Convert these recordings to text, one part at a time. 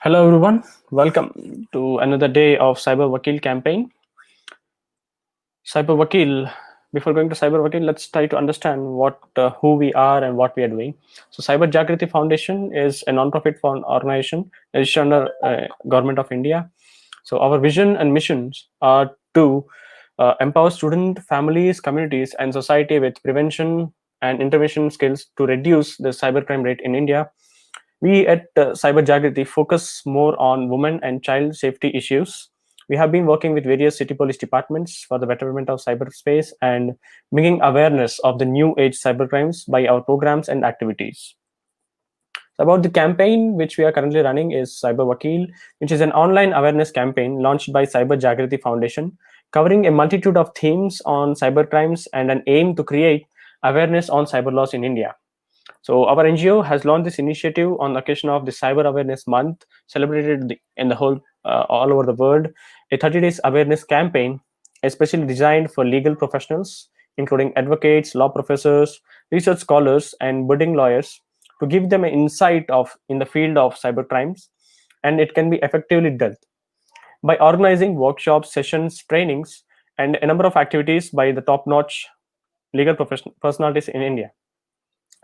Hello everyone, welcome to another day of Cyber Vakeel campaign. Cyber Vakeel, before going to Cyber Vakeel, let's try to understand who we are and what we are doing. So Cyber Jagrithi Foundation is a non-profit organization registered under Government of India. So our vision and missions are to empower student families, communities and society with prevention and intervention skills to reduce the cybercrime rate in India. We at Cyber Jagrithi focus more on women and child safety issues. We have been working with various city police departments for the betterment of cyberspace and bringing awareness of the new age cybercrimes by our programs and activities. So about the campaign which we are currently running is Cyber Vakeel, which is an online awareness campaign launched by Cyber Jagrithi Foundation, covering a multitude of themes on cybercrimes and an aim to create awareness on cyber laws in India. So our NGO has launched this initiative on the occasion of the Cyber Awareness Month, celebrated in the whole all over the world. A 30 days awareness campaign, especially designed for legal professionals, including advocates, law professors, research scholars, and budding lawyers, to give them an insight in the field of cyber crimes, and it can be effectively done by organizing workshops, sessions, trainings, and a number of activities by the top-notch legal personalities in India.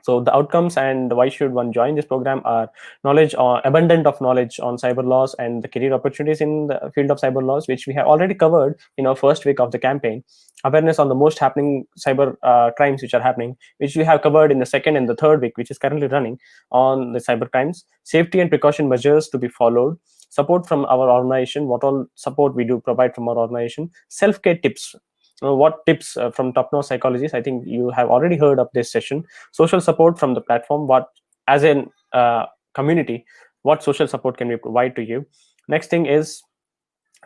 So the outcomes and why should one join this program are knowledge or abundant of knowledge on cyber laws and the career opportunities in the field of cyber laws, which we have already covered in our first week of the campaign. Awareness on the most happening cyber crimes which are happening, which we have covered in the second and the third week, which is currently running on the cyber crimes. Safety and precaution measures to be followed. Support from our organization, what all support we do provide from our organization. Self-care tips. What tips from top-notch psychologists? I think you have already heard of this session. Social support from the platform. What, as a community, what social support can we provide to you? Next thing is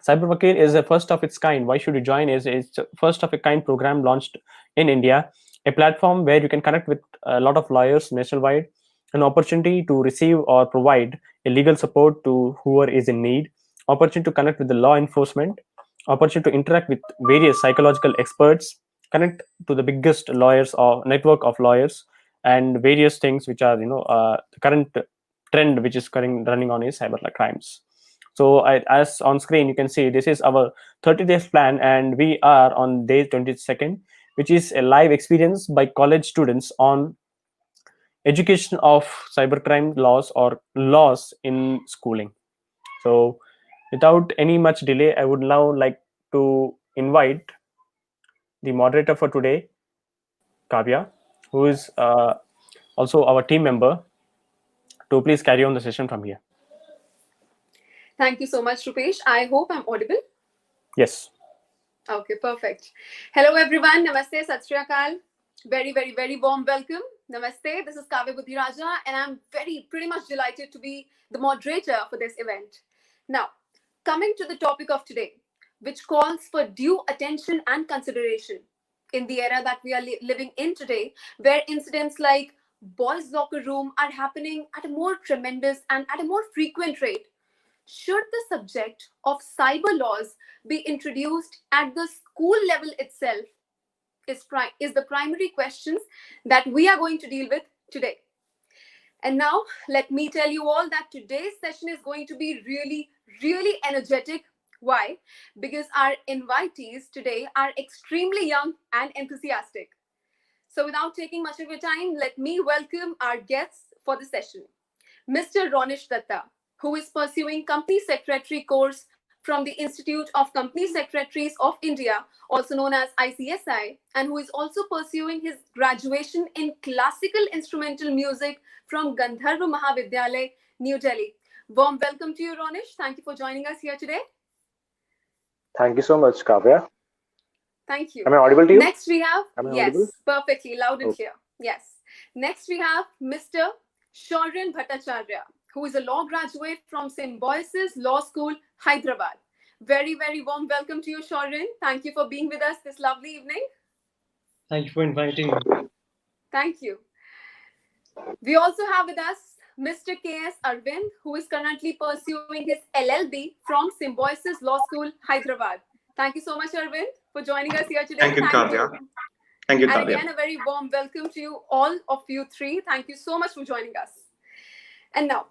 Cyber Vakeel is a first of its kind. Why should you join? It's a first of a kind program launched in India, a platform where you can connect with a lot of lawyers nationwide, an opportunity to receive or provide a legal support to whoever is in need, opportunity to connect with the law enforcement, opportunity to interact with various psychological experts, connect to the biggest lawyers or network of lawyers, and various things which are the current trend which is running on is cyber crimes. So as on screen you can see, this is our 30 days plan, and we are on day 22nd, which is a live experience by college students on education of cybercrime laws or laws in schooling. So without any much delay, I would now like to invite the moderator for today, Kavya, who is also our team member, to please carry on the session from here. Thank you so much, Rupesh. I hope I'm audible. Yes. Okay, perfect. Hello, everyone. Namaste, Sat Shri Akal. Very, very, very warm welcome. Namaste. This is Kavya Bhattacharya, and I'm pretty much delighted to be the moderator for this event. Now, coming to the topic of today, which calls for due attention and consideration in the era that we are living in today, where incidents like boys' locker room are happening at a more tremendous and at a more frequent rate. Should the subject of cyber laws be introduced at the school level itself is the primary questions that we are going to deal with today. And now, let me tell you all that today's session is going to be really, really energetic. Why? Because our invitees today are extremely young and enthusiastic. So without taking much of your time, let me welcome our guests for the session. Mr. Ronish Dutta, who is pursuing Company Secretary course from the Institute of Company Secretaries of India, also known as ICSI, and who is also pursuing his graduation in Classical Instrumental Music from Gandharva Mahavidyalaya, New Delhi. Warm welcome to you, Ronish. Thank you for joining us here today. Thank you so much, Kavya. Thank you. Am I audible to you? Next we have, yes, audible? Perfectly, loud and Okay. clear. Yes. Next we have Mr. Sourayan Bhattacharya, who is a law graduate from Symbiosis Law School, Hyderabad. Very, very warm welcome to you, Sourayan. Thank you for being with us this lovely evening. Thank you for inviting me. Thank you. We also have with us Mr. K.S. Aravind, who is currently pursuing his LLB from Symbiosis Law School, Hyderabad. Thank you so much, Aravind, for joining us here today. Thank you, Kavya. Thank you, And Kavya. again, a very warm welcome to you, all of you three. Thank you so much for joining us. And now,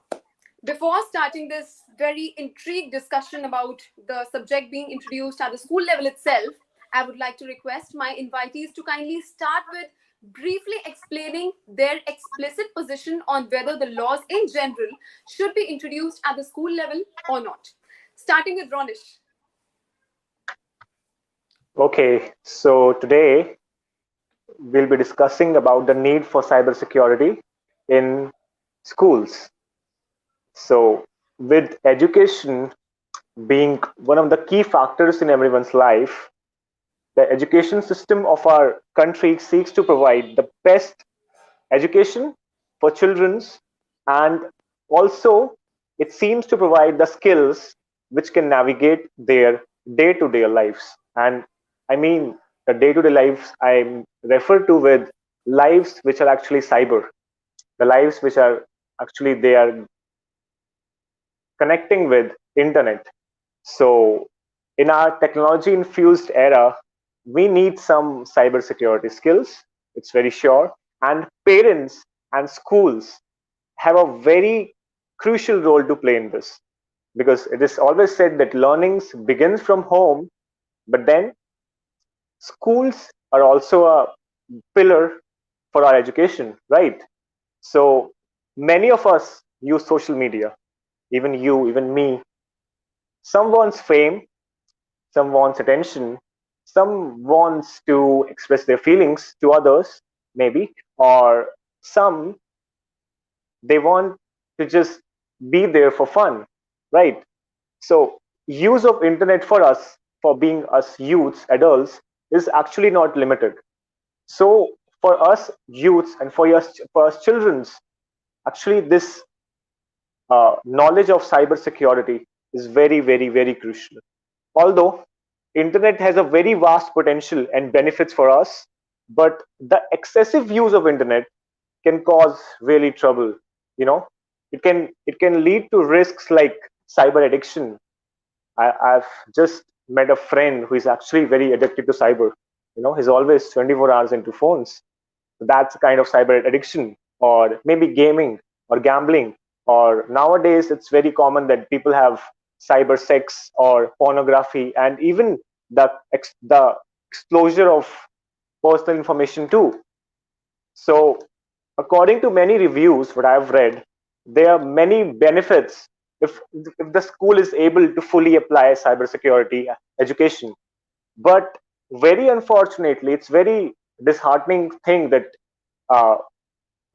before starting this very intrigued discussion about the subject being introduced at the school level itself, I would like to request my invitees to kindly start with briefly explaining their explicit position on whether the laws in general should be introduced at the school level or not. Starting with Ronish. Okay, so today we'll be discussing about the need for cybersecurity in schools. So, with education being one of the key factors in everyone's life, the education system of our country seeks to provide the best education for children's, and also it seems to provide the skills which can navigate their day-to-day lives. And I mean the day-to-day lives I refer to with lives which are actually cyber, the lives which are actually they are connecting with internet. So in our technology infused era, we need some cybersecurity skills, it's very sure. And parents and schools have a very crucial role to play in this, because it is always said that learnings begins from home, but then schools are also a pillar for our education, right? So many of us use social media, even you, even me. Some wants fame, some wants attention, some wants to express their feelings to others, maybe, or some they want to just be there for fun, right? So use of internet for us, for being us youths, adults, is actually not limited. So for us youths and for us children's, actually this knowledge of cybersecurity is very, very, very crucial. Although internet has a very vast potential and benefits for us, but the excessive use of internet can cause really trouble. You know, it can lead to risks like cyber addiction. I've just met a friend who is actually very addicted to cyber. You know, he's always 24 hours into phones. So that's a kind of cyber addiction, or maybe gaming or gambling. Or nowadays, it's very common that people have cyber sex or pornography, and even the exposure of personal information too. So, according to many reviews, what I've read, there are many benefits if the school is able to fully apply cybersecurity education. But very unfortunately, it's very disheartening thing that uh,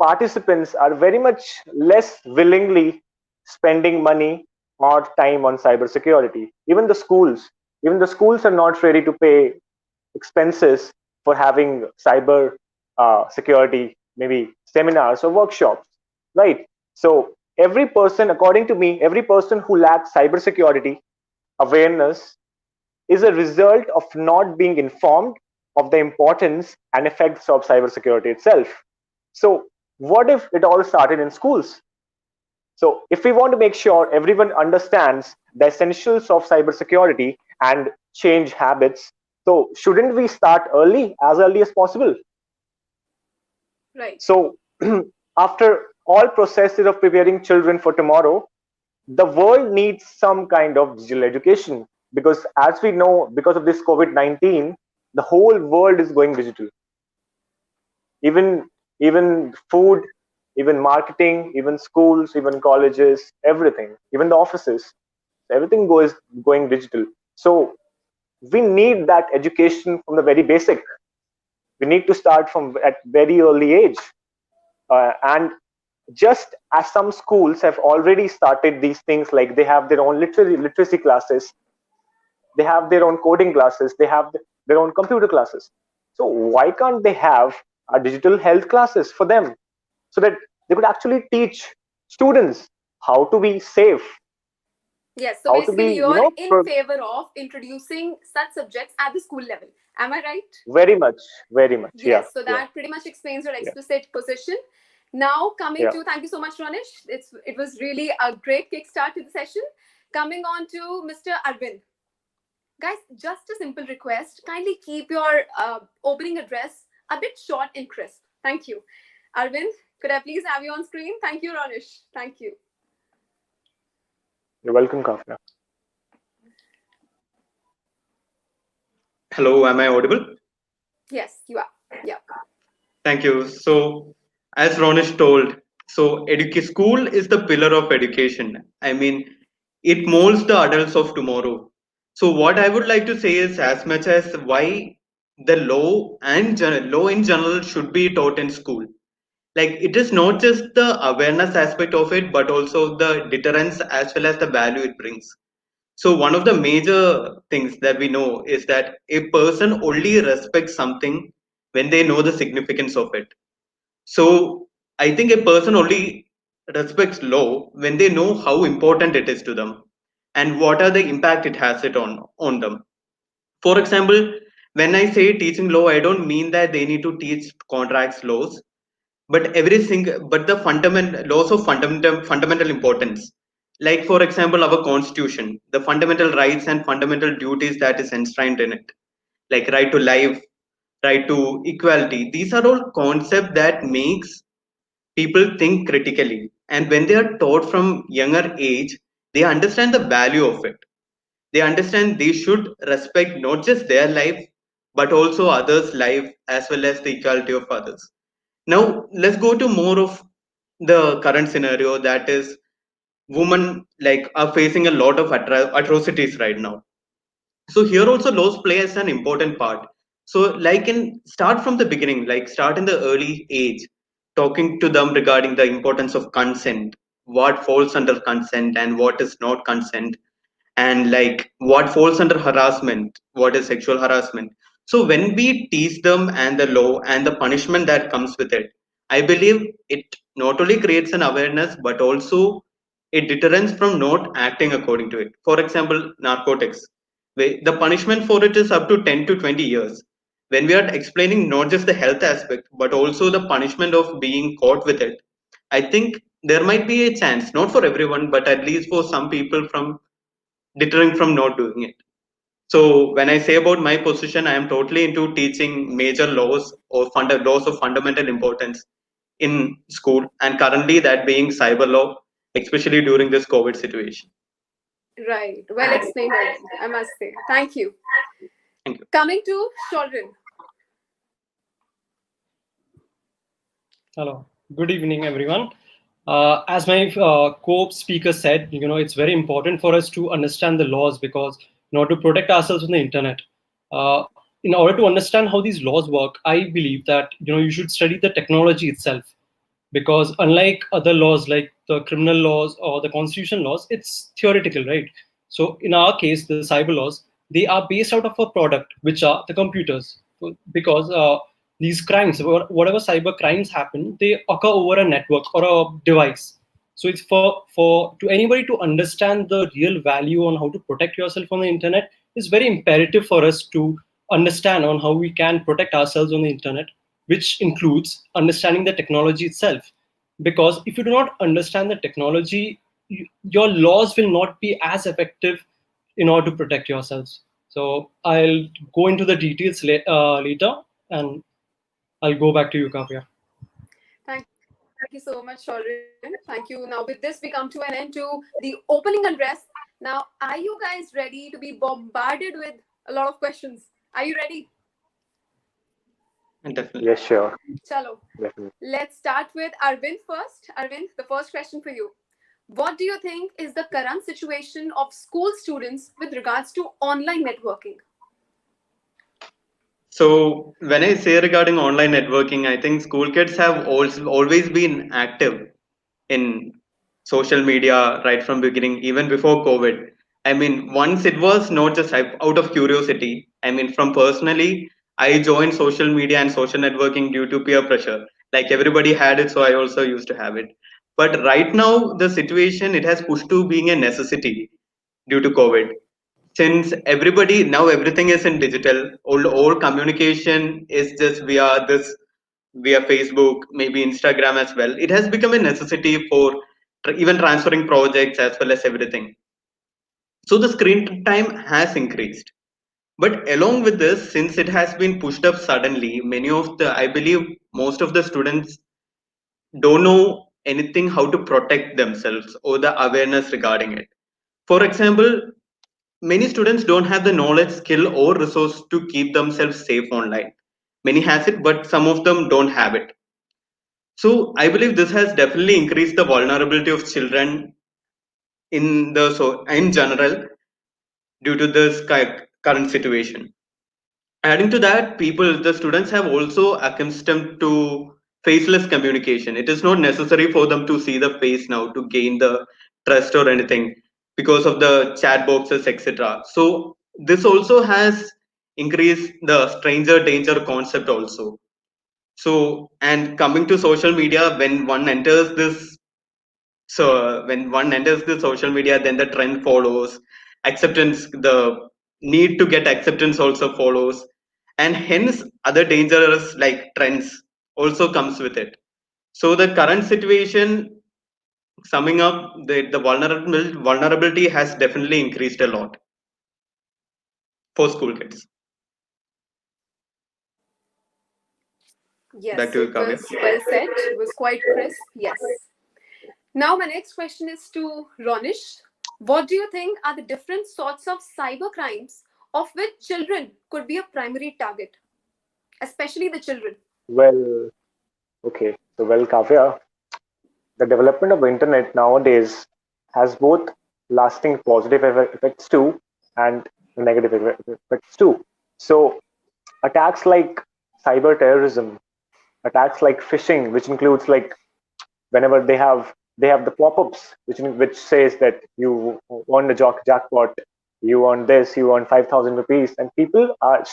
participants are very much less willingly spending money or time on cybersecurity. Even the schools are not ready to pay expenses for having cyber security, maybe seminars or workshops, right? So every person, according to me, every person who lacks cybersecurity awareness is a result of not being informed of the importance and effects of cybersecurity itself. So, what if it all started in schools? So, if we want to make sure everyone understands the essentials of cybersecurity and change habits, so shouldn't we start early, as early as possible? Right. So, after all processes of preparing children for tomorrow, the world needs some kind of digital education, because as we know, because of this COVID-19, the whole world is going digital. Even food, even marketing, even schools, even colleges, everything, even the offices, everything goes going digital. So we need that education from the very basic. We need to start from at very early age, and just as some schools have already started these things, like they have their own literacy classes, they have their own coding classes, they have their own computer classes. So why can't they have a digital health classes for them, so that they could actually teach students how to be safe, Yes, so how to be, basically you're in favor of introducing such subjects at the school level. Am I right? very much, very much, yeah, Yes, so yeah, that pretty much explains your yeah, explicit position. Now coming yeah. to, thank you so much, Ronish. It was really a great kickstart to the session. Coming on to Mr. Aravind. Guys, just a simple request. Kindly keep your opening address a bit short and crisp. Thank you. Aravind, could I please have you on screen? Thank you, Ronish. Thank you. You're welcome, Kavya. Hello, am I audible? Yes, you are. Yeah. Thank you. So, as Ronish told, so school is the pillar of education. I mean, it molds the adults of tomorrow. So, what I would like to say is, as much as why the law in general should be taught in school. Like, it is not just the awareness aspect of it, but also the deterrence as well as the value it brings. So one of the major things that we know is that a person only respects something when they know the significance of it. So I think a person only respects law when they know how important it is to them and what are the impact it has it on them. For example, when I say teaching law, I don't mean that they need to teach contracts laws, but but the fundamental laws of fundamental importance, like for example our constitution, the fundamental rights and fundamental duties that is enshrined in it, like right to life, right to equality. These are all concepts that makes people think critically, and when they are taught from younger age, they understand the value of it. They understand they should respect not just their life but also others life as well as the equality of others. Now, let's go to more of the current scenario, that is women like are facing a lot of atrocities right now. So here also laws play as an important part. So like in start from the beginning, like start in the early age, talking to them regarding the importance of consent, what falls under consent and what is not consent, and like what falls under harassment, what is sexual harassment. So when we teach them and the law and the punishment that comes with it, I believe it not only creates an awareness but also a deterrence from not acting according to it. For example, narcotics, the punishment for it is up to 10 to 20 years. When we are explaining not just the health aspect but also the punishment of being caught with it, I think there might be a chance, not for everyone but at least for some people, from deterring from not doing it. So when I say about my position, I am totally into teaching major laws or laws of fundamental importance in school, and currently that being cyber law, especially during this COVID situation. Right. Well explained, Arvind, I must say. Thank you. Thank you. Coming to Sourayan. Hello. Good evening, everyone. As my co-speaker said, it's very important for us to understand the laws because in order to protect ourselves on the internet, in order to understand how these laws work, I believe that you should study the technology itself, because unlike other laws like the criminal laws or the constitution laws, it's theoretical, right? So in our case, the cyber laws, they are based out of a product, which are the computers, because these crimes, whatever cyber crimes happen, they occur over a network or a device. So it's for to anybody to understand the real value on how to protect yourself on the internet, it's very imperative for us to understand on how we can protect ourselves on the internet, which includes understanding the technology itself. Because if you do not understand the technology, your laws will not be as effective in order to protect yourselves. So I'll go into the details later, and I'll go back to you, Kavya. Thank you so much, Sourayan. Thank you. Now, with this, we come to an end to the opening address. Now, are you guys ready to be bombarded with a lot of questions? Are you ready? And definitely. Yes, sure. Chalo. Definitely. Let's start with Aravind first. Aravind, the first question for you. What do you think is the current situation of school students with regards to online networking? So when I say regarding online networking, I think school kids have also always been active in social media right from beginning, even before COVID. I mean, once it was not just out of curiosity. I mean, from personally, I joined social media and social networking due to peer pressure. Like everybody had it, so I also used to have it. But right now, the situation it has pushed to being a necessity due to COVID. Since everybody now everything is in digital, all communication is just via Facebook, maybe Instagram as well. It has become a necessity for even transferring projects as well as everything. So the screen time has increased. But along with this, since it has been pushed up suddenly, I believe most of the students don't know anything how to protect themselves or the awareness regarding it. For example, many students don't have the knowledge, skill, or resource to keep themselves safe online. Many has it, but some of them don't have it. So I believe this has definitely increased the vulnerability of children in general due to this current situation. Adding to that, the students have also accustomed to faceless communication. It is not necessary for them to see the face now to gain the trust or anything because of the chat boxes, etc. So this also has increased the stranger danger concept also. So, and coming to social media, when one enters the social media, then the trend follows, acceptance, the need to get acceptance also follows, and hence other dangerous like trends also comes with it. So the current situation, summing up, the vulnerability has definitely increased a lot for school kids. Back Yes, to you, it Kavya. was well said. It was quite crisp. Yes. Now, my next question is to Ronish. What do you think are the different sorts of cyber crimes of which children could be a primary target, especially the children? Well, okay. So, well, Kavya, the development of internet nowadays has both lasting positive effects too and negative effects too. So, attacks like cyber terrorism, attacks like phishing, which includes like whenever they have the pop-ups which says that you won the jackpot, you won this, you won 5,000 rupees, and people are,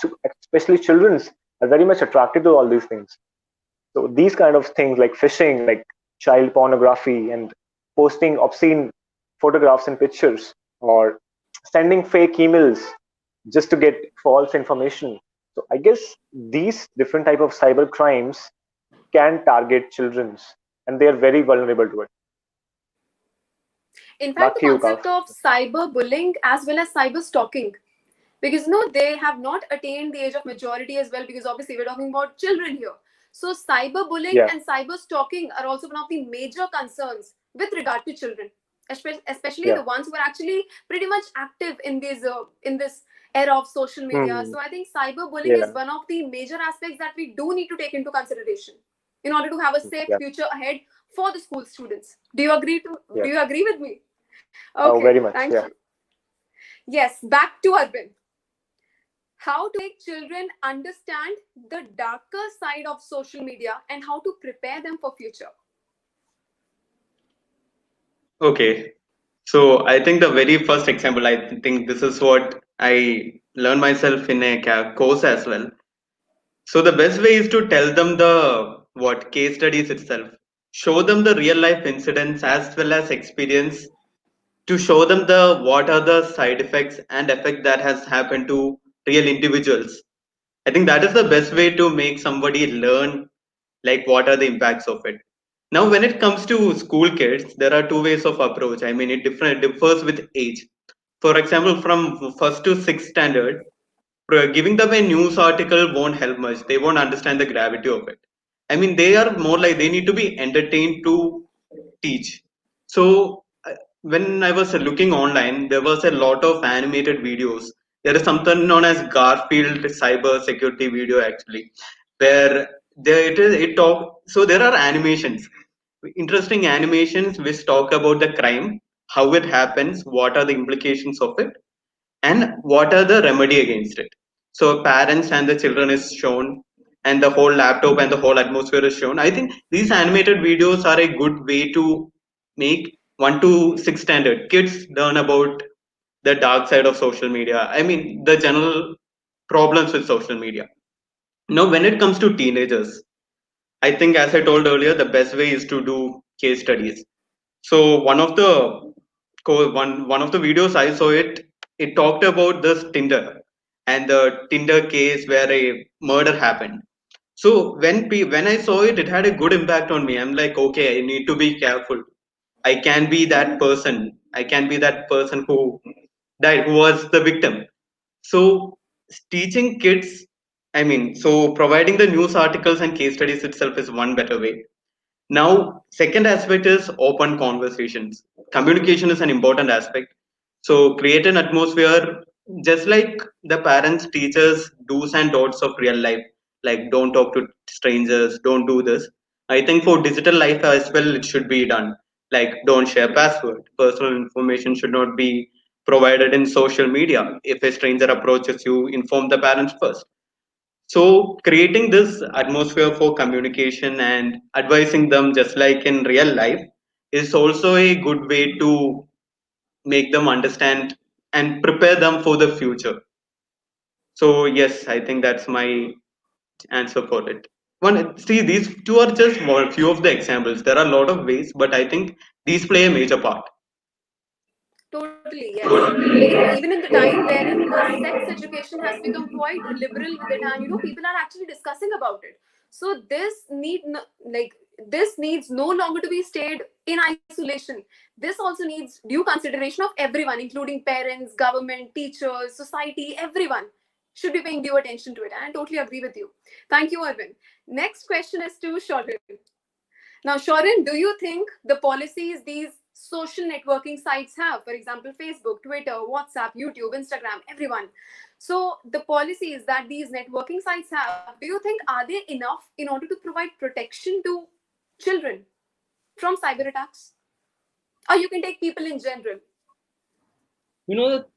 especially childrens, are very much attracted to all these things. So these kind of things like phishing, like child pornography, and posting obscene photographs and pictures, or sending fake emails just to get false information. So I guess these different type of cyber crimes can target children's, and they are very vulnerable to it. In fact, Back the to you, Kav. concept of cyberbullying as well as cyber stalking, because no, they have not attained the age of maturity as well, because obviously we're talking about children here. So cyberbullying Yeah. and cyber stalking are also one of the major concerns with regard to children, especially Yeah. the ones who are actually pretty much active in this era of social media. Hmm. So I think cyberbullying is Yeah. one of the major aspects that we do need to take into consideration in order to have a safe Yeah. future ahead for the school students. Do Yeah. you agree with me? Oh, Okay, very much. thank Yeah. you. Yes, back to Arvind. How to make children understand the darker side of social media and how to prepare them for future? Okay. So I think the very first example, I think this is what I learned myself in a course as well. So the best way is to tell them the what case studies itself, show them the real life incidents as well as experience to show them the what are the side effects and effect that has happened to real individuals. I think that is the best way to make somebody learn like what are the impacts of it. Now, when it comes to school kids, there are two ways of approach. I mean, it differs with age. For example, from first to sixth standard, giving them a news article won't help much. They won't understand the gravity of it. I mean, they are more like they need to be entertained to teach. So when I was looking online, there was a lot of animated videos. There is something known as Garfield cyber security video actually, where it talk. So there are animations, interesting animations which talk about the crime, how it happens, what are the implications of it, and what are the remedy against it. So parents and the children is shown, and the whole laptop and the whole atmosphere is shown. I think these animated videos are a good way to make 1 to 6 standard kids learn about the dark side of social media. I mean the general problems with social media. Now when it comes to teenagers, I think as I told earlier, the best way is to do case studies. So one of the videos I saw, it talked about this Tinder and the Tinder case where a murder happened. So when I saw it, it had a good impact on me. I'm like, okay, I need to be careful. I can be that person. I can be that person who died, who was the victim. So teaching kids, I mean, so providing the news articles and case studies itself is one better way. Now, second aspect is open conversations. Communication is an important aspect. So create an atmosphere just like the parents, teachers, do's and don'ts of real life. Like don't talk to strangers, don't do this. I think for digital life as well, it should be done. Like don't share password. Personal information should not be provided in social media. If a stranger approaches you, inform the parents first. So creating this atmosphere for communication and advising them just like in real life is also a good way to make them understand and prepare them for the future. So yes, I think that's my answer for it. One, see, these two are just more few of the examples. There are a lot of ways, but I think these play a major part. Totally, yes. Even in the time wherein the sex education has become quite liberal with it, and people are actually discussing about it. So this needs no longer to be stayed in isolation. This also needs due consideration of everyone, including parents, government, teachers, society. Everyone should be paying due attention to it. And I totally agree with you. Thank you, Arvind. Next question is to Shorin. Now, Shorin, do you think the policies these social networking sites have, for example, Facebook, Twitter, WhatsApp, YouTube, Instagram, everyone, so the policies that these networking sites have, do you think are they enough in order to provide protection to children from cyber attacks? Or you can take people in general. You know that,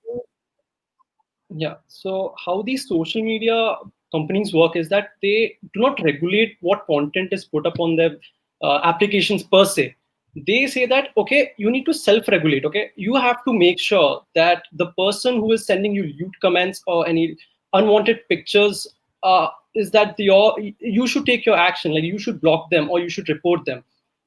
yeah. So how these social media companies work is that they do not regulate what content is put up on their applications per se. They say that, okay, you need to self-regulate. Okay, you have to make sure that the person who is sending you lewd comments or any unwanted pictures, is that you should take your action. Like you should block them or you should report them.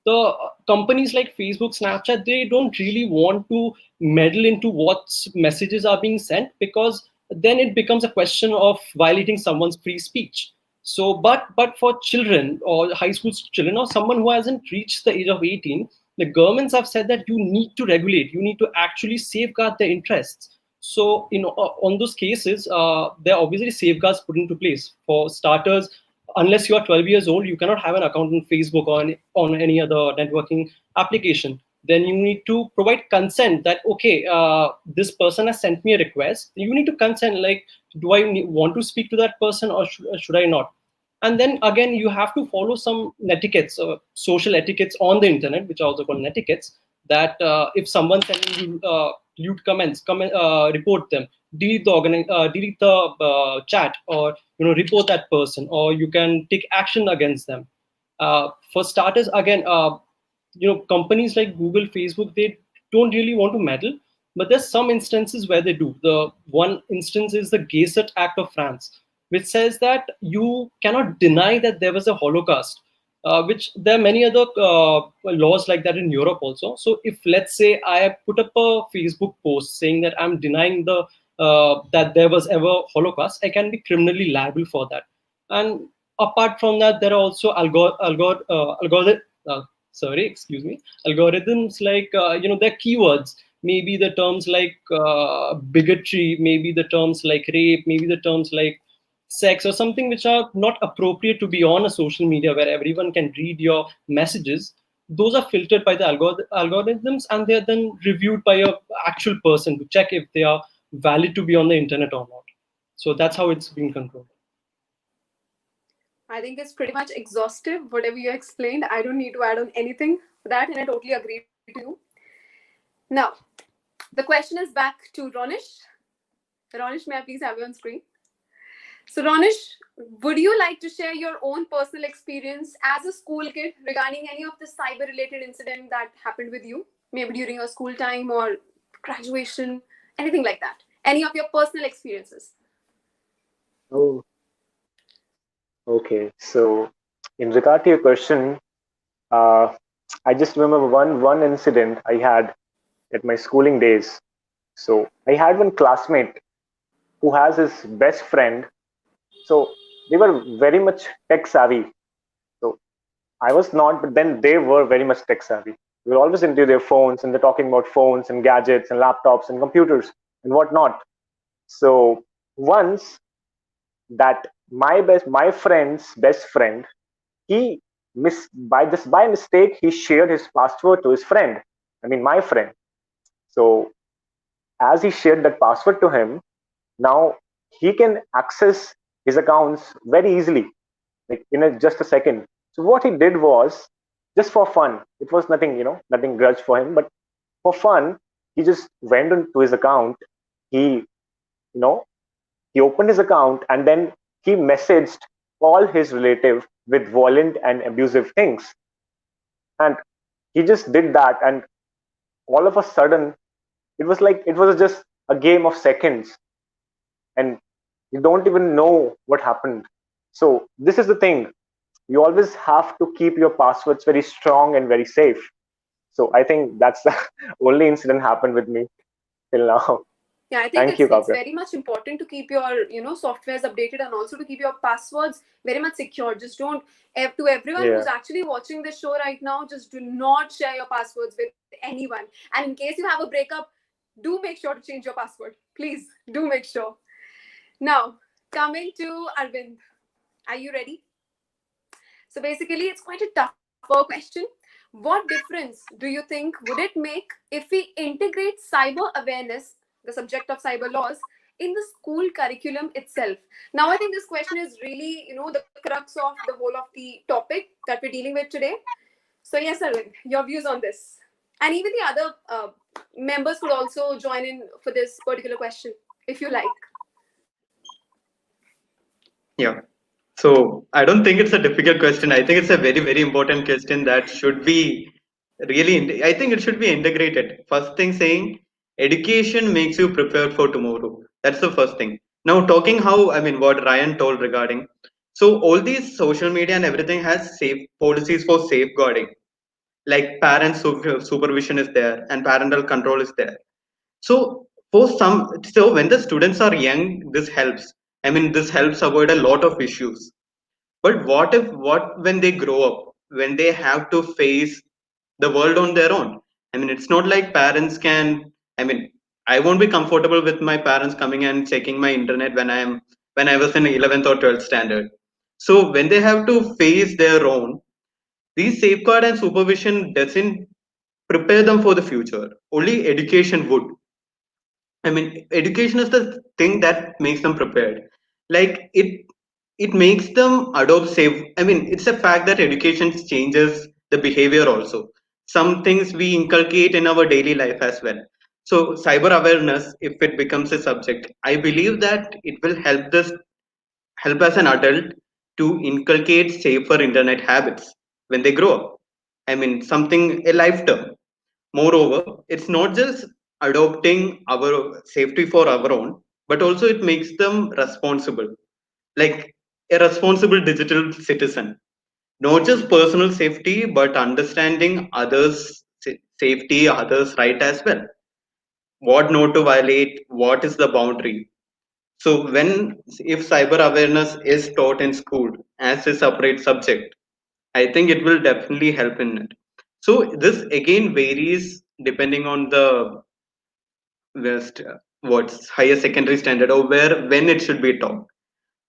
The companies like Facebook, Snapchat, they don't really want to meddle into what messages are being sent, because then it becomes a question of violating someone's free speech. So, but for children or high school children or someone who hasn't reached the age of 18, the governments have said that you need to regulate, you need to actually safeguard their interests. So, on those cases, there are obviously safeguards put into place. For starters, unless you are 12 years old, you cannot have an account on Facebook or on any other networking application. Then you need to provide consent that, okay, this person has sent me a request. You need to consent, like, do I want to speak to that person, or should I not? And then again, you have to follow some etiquettes, social etiquettes on the internet, which are also called etiquettes, that if someone's sending you lewd comments, report them, delete the chat, or report that person, or you can take action against them. For starters, again, companies like Google, Facebook, they don't really want to meddle, but there's some instances where they do. The one instance is the Gazette Act of France, which says that you cannot deny that there was a Holocaust. Which there are many other laws like that in Europe also. So if, let's say, I put up a Facebook post saying that I'm denying that there was ever Holocaust, I can be criminally liable for that. And apart from that, there are also algorithms, like their keywords, maybe the terms like bigotry, maybe the terms like rape, maybe the terms like sex, or something which are not appropriate to be on a social media where everyone can read your messages. Those are filtered by the algorithms, and they're then reviewed by a actual person to check if they are valid to be on the internet or not. So that's how it's being controlled. I think it's pretty much exhaustive, whatever you explained. I don't need to add on anything for that, and I totally agree to you. Now, the question is back to Ronish. Ronish, may I please have you on screen? So, Ronish, would you like to share your own personal experience as a school kid regarding any of the cyber-related incident that happened with you, maybe during your school time or graduation, anything like that? Any of your personal experiences? Oh, okay. So, in regard to your question, I just remember one incident I had at my schooling days. So, I had one classmate who has his best friend. So, they were very much tech savvy. So, I was not, but then they were very much tech savvy. They were always into their phones, and they're talking about phones and gadgets and laptops and computers and whatnot. So, once that my friend's best friend, he by mistake he shared his password to his friend, I mean my friend. So as he shared that password to him, now he can access his accounts very easily, like in just a second. So what he did was, just for fun, it was nothing, nothing grudge for him, but for fun, he just went into his account. He, you know, he opened his account and then he messaged all his relative with violent and abusive things. And he just did that, and all of a sudden, it was like it was just a game of seconds, and you don't even know what happened. So this is the thing. You always have to keep your passwords very strong and very safe. So I think that's the only incident happened with me till now. Yeah, I think Thank you, it's Kavya. very much important to keep your softwares updated and also to keep your passwords very much secure. Just don't, to everyone Yeah. who's actually watching this show right now, just do not share your passwords with anyone. And in case you have a breakup, do make sure to change your password. Please do make sure. Now, coming to Aravind, are you ready? So basically, it's quite a tougher question. What difference do you think would it make if we integrate cyber awareness, the subject of cyber laws, in the school curriculum itself? Now, I think this question is really, the crux of the whole of the topic that we're dealing with today. So yes, Arvind, your views on this. And even the other members could also join in for this particular question, if you like. Yeah. So I don't think it's a difficult question. I think it's a very, very important question that should be really, I think it should be integrated. First thing saying, education makes you prepared for tomorrow. That's the first thing. Now, talking how, I mean, what Ryan told regarding, so all these social media and everything has safe policies for safeguarding. Like parent supervision is there and parental control is there. So so when the students are young, this helps. I mean, this helps avoid a lot of issues. But what when they grow up, when they have to face the world on their own? I mean, it's not like parents can. I mean, I won't be comfortable with my parents coming and checking my internet when I was in 11th or 12th standard. So when they have to face their own, these safeguard and supervision doesn't prepare them for the future. Only education would. I mean, education is the thing that makes them prepared. Like it makes them adopt safe. I mean, it's a fact that education changes the behavior also. Some things we inculcate in our daily life as well. So cyber awareness, if it becomes a subject, I believe that it will help as an adult to inculcate safer internet habits when they grow up. I mean, something a lifetime. Moreover, it's not just adopting our safety for our own, but also it makes them responsible, like a responsible digital citizen. Not just personal safety, but understanding others' safety, others' right as well. What not to violate, what is the boundary. So if cyber awareness is taught in school as a separate subject, I think it will definitely help in it. So this again varies depending on the west what's higher secondary standard or where when it should be taught.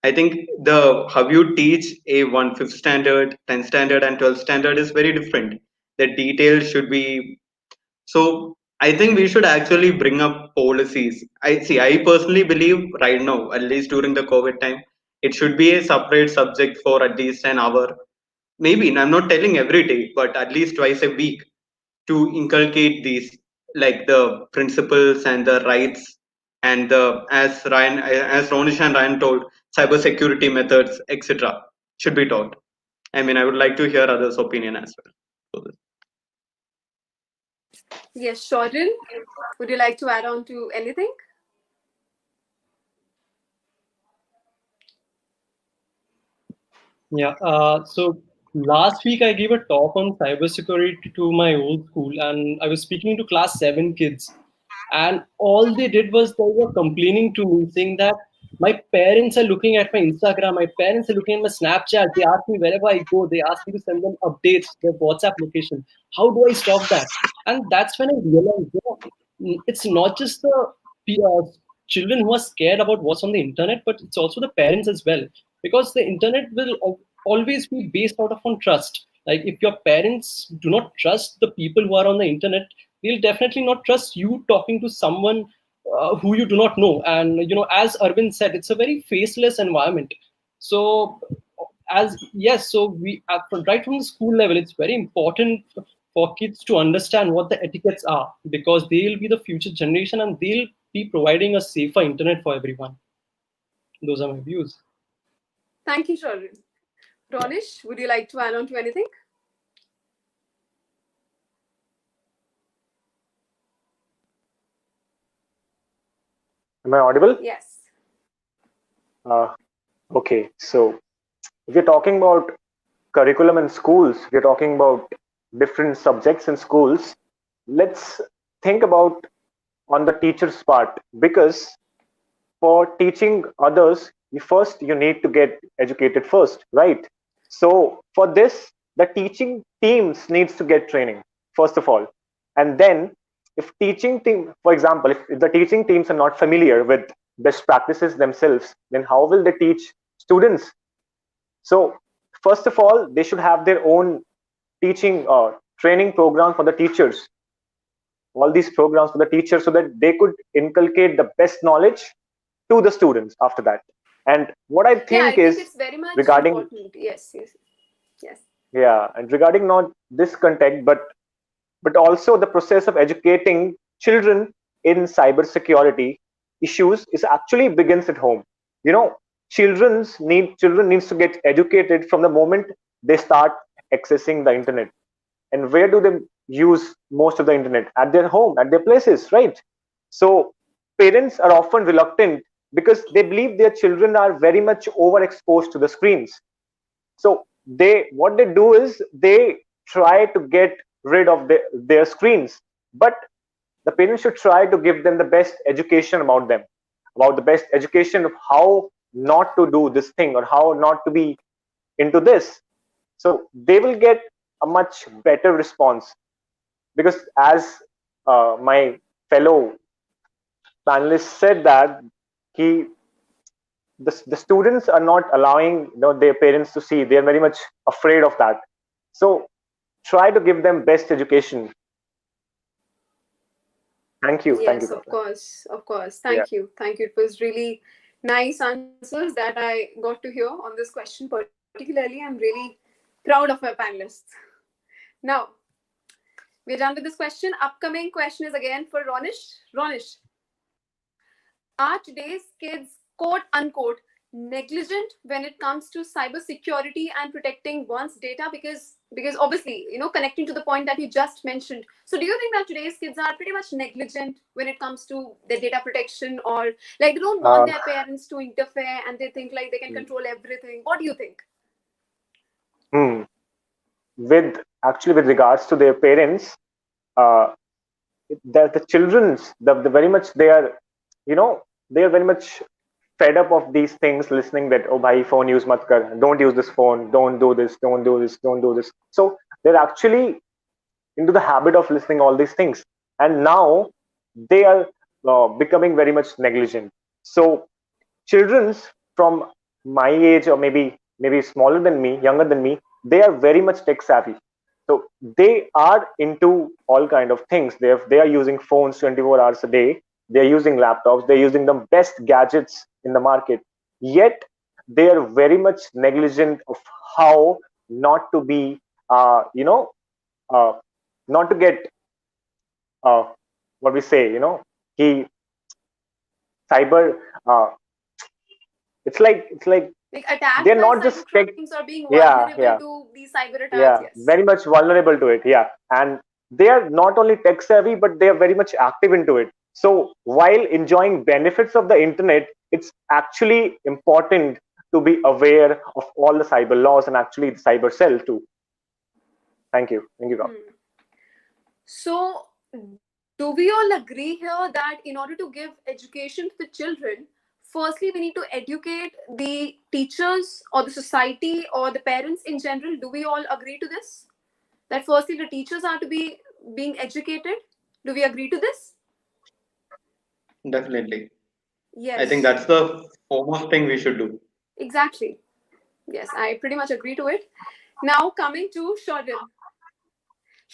I think the how you teach a 1/5 standard, 10th standard, and 12th standard is very different. The details should be so. I think we should actually bring up policies. I personally believe right now, at least during the COVID time, it should be a separate subject for at least an hour. Maybe, and I'm not telling every day, but at least twice a week to inculcate these like the principles and the rights and the as Ronish and Ryan told cybersecurity methods etc should be taught. I mean, I would like to hear others' opinion as well. So Yes, Shorin, would you like to add on to anything? Yeah. So last week I gave a talk on cybersecurity to my old school, and I was speaking to class 7 kids, and all they did was they were complaining to me, saying that my parents are looking at my Instagram, my parents are looking at my Snapchat. They ask me wherever I go, they ask me to send them updates, their WhatsApp location. How do I stop that? And that's when I realized, it's not just the children who are scared about what's on the internet, but it's also the parents as well, because the internet will always be based out of on trust. Like if your parents do not trust the people who are on the internet, they'll definitely not trust you talking to someone who you do not know. And as Aravind said, it's a very faceless environment. So so we right from the school level, it's very important for kids to understand what the etiquettes are, because they'll be the future generation and they'll be providing a safer internet for everyone. Those are my views. Thank you, Sourayan. Ronish, would you like to add on to anything? Am I audible? Yes. Okay, so if you're talking about curriculum in schools, we're talking about different subjects in schools. Let's think about on the teacher's part, because for teaching others, you need to get educated first, right? So for this, the teaching teams needs to get training first of all, and then if teaching team, for example, if the teaching teams are not familiar with best practices themselves, then how will they teach students? So first of all, they should have their own teaching training program for the teachers, all these programs for the teachers, so that they could inculcate the best knowledge to the students after that. And what I Yeah, I think think is it's very much regarding, important. Yes, yes, yes. yeah, and regarding not this context, but also the process of educating children in cybersecurity issues is actually begins at home. You know, children needs to get educated from the moment they start accessing the internet. And where do they use most of the internet? At their home, at their places, right? So parents are often reluctant because they believe their children are very much overexposed to the screens. So what they do is they try to get rid of their screens, but the parents should try to give them the best education about them, about the best education of how not to do this thing or how not to be into this. So they will get a much better response, because as my fellow panelist said that he the students are not allowing their parents to see. They are very much afraid of that. So try to give them best education. Thank you, Yes, of Kavya. course, of course. Yeah. Thank you. It was really nice answers that I got to hear on this question. Particularly, I'm really proud of my panelists. Now, we're done with this question. Upcoming question is again for Ronish. Ronish, are today's kids, quote unquote, negligent when it comes to cybersecurity and protecting one's data? Because obviously, connecting to the point that you just mentioned. So do you think that today's kids are pretty much negligent when it comes to their data protection, or like they don't want Um, their parents to interfere and they think like they can control everything? What do you think? hmm. With regards to their parents, uh, the children's the very much they are, you know they are very much fed up of these things, listening that, oh bhai, phone use mat kar, don't use this phone, don't do this, don't do this, don't do this. So they're actually into the habit of listening all these things, and now they are becoming very much negligent. So children's from my age, or maybe smaller than me, younger than me, they are very much tech savvy. So they are into all kind of things. They are using phones 24 hours a day. They're using laptops, they're using the best gadgets in the market, yet they are very much negligent of how not to be uh, not to get uh, what we say, he cyber it's like Like attacked they're by not just tech. cybercrimes or being Yeah, vulnerable yeah, to these cyber attacks? yeah, Yes. very much vulnerable to it. Yeah, and they are not only tech savvy, but they are very much active into it. So while enjoying benefits of the internet, it's actually important to be aware of all the cyber laws and actually the cyber cell too. Thank you, Rob. Hmm. So, do we all agree here that in order to give education to the children, firstly, we need to educate the teachers or the society or the parents in general? Do we all agree to this? That firstly, the teachers are to be being educated? Do we agree to this? Definitely. I think Yes, that's the foremost thing we should do. exactly. Yes, I pretty much agree to it. Now, coming to Shorin.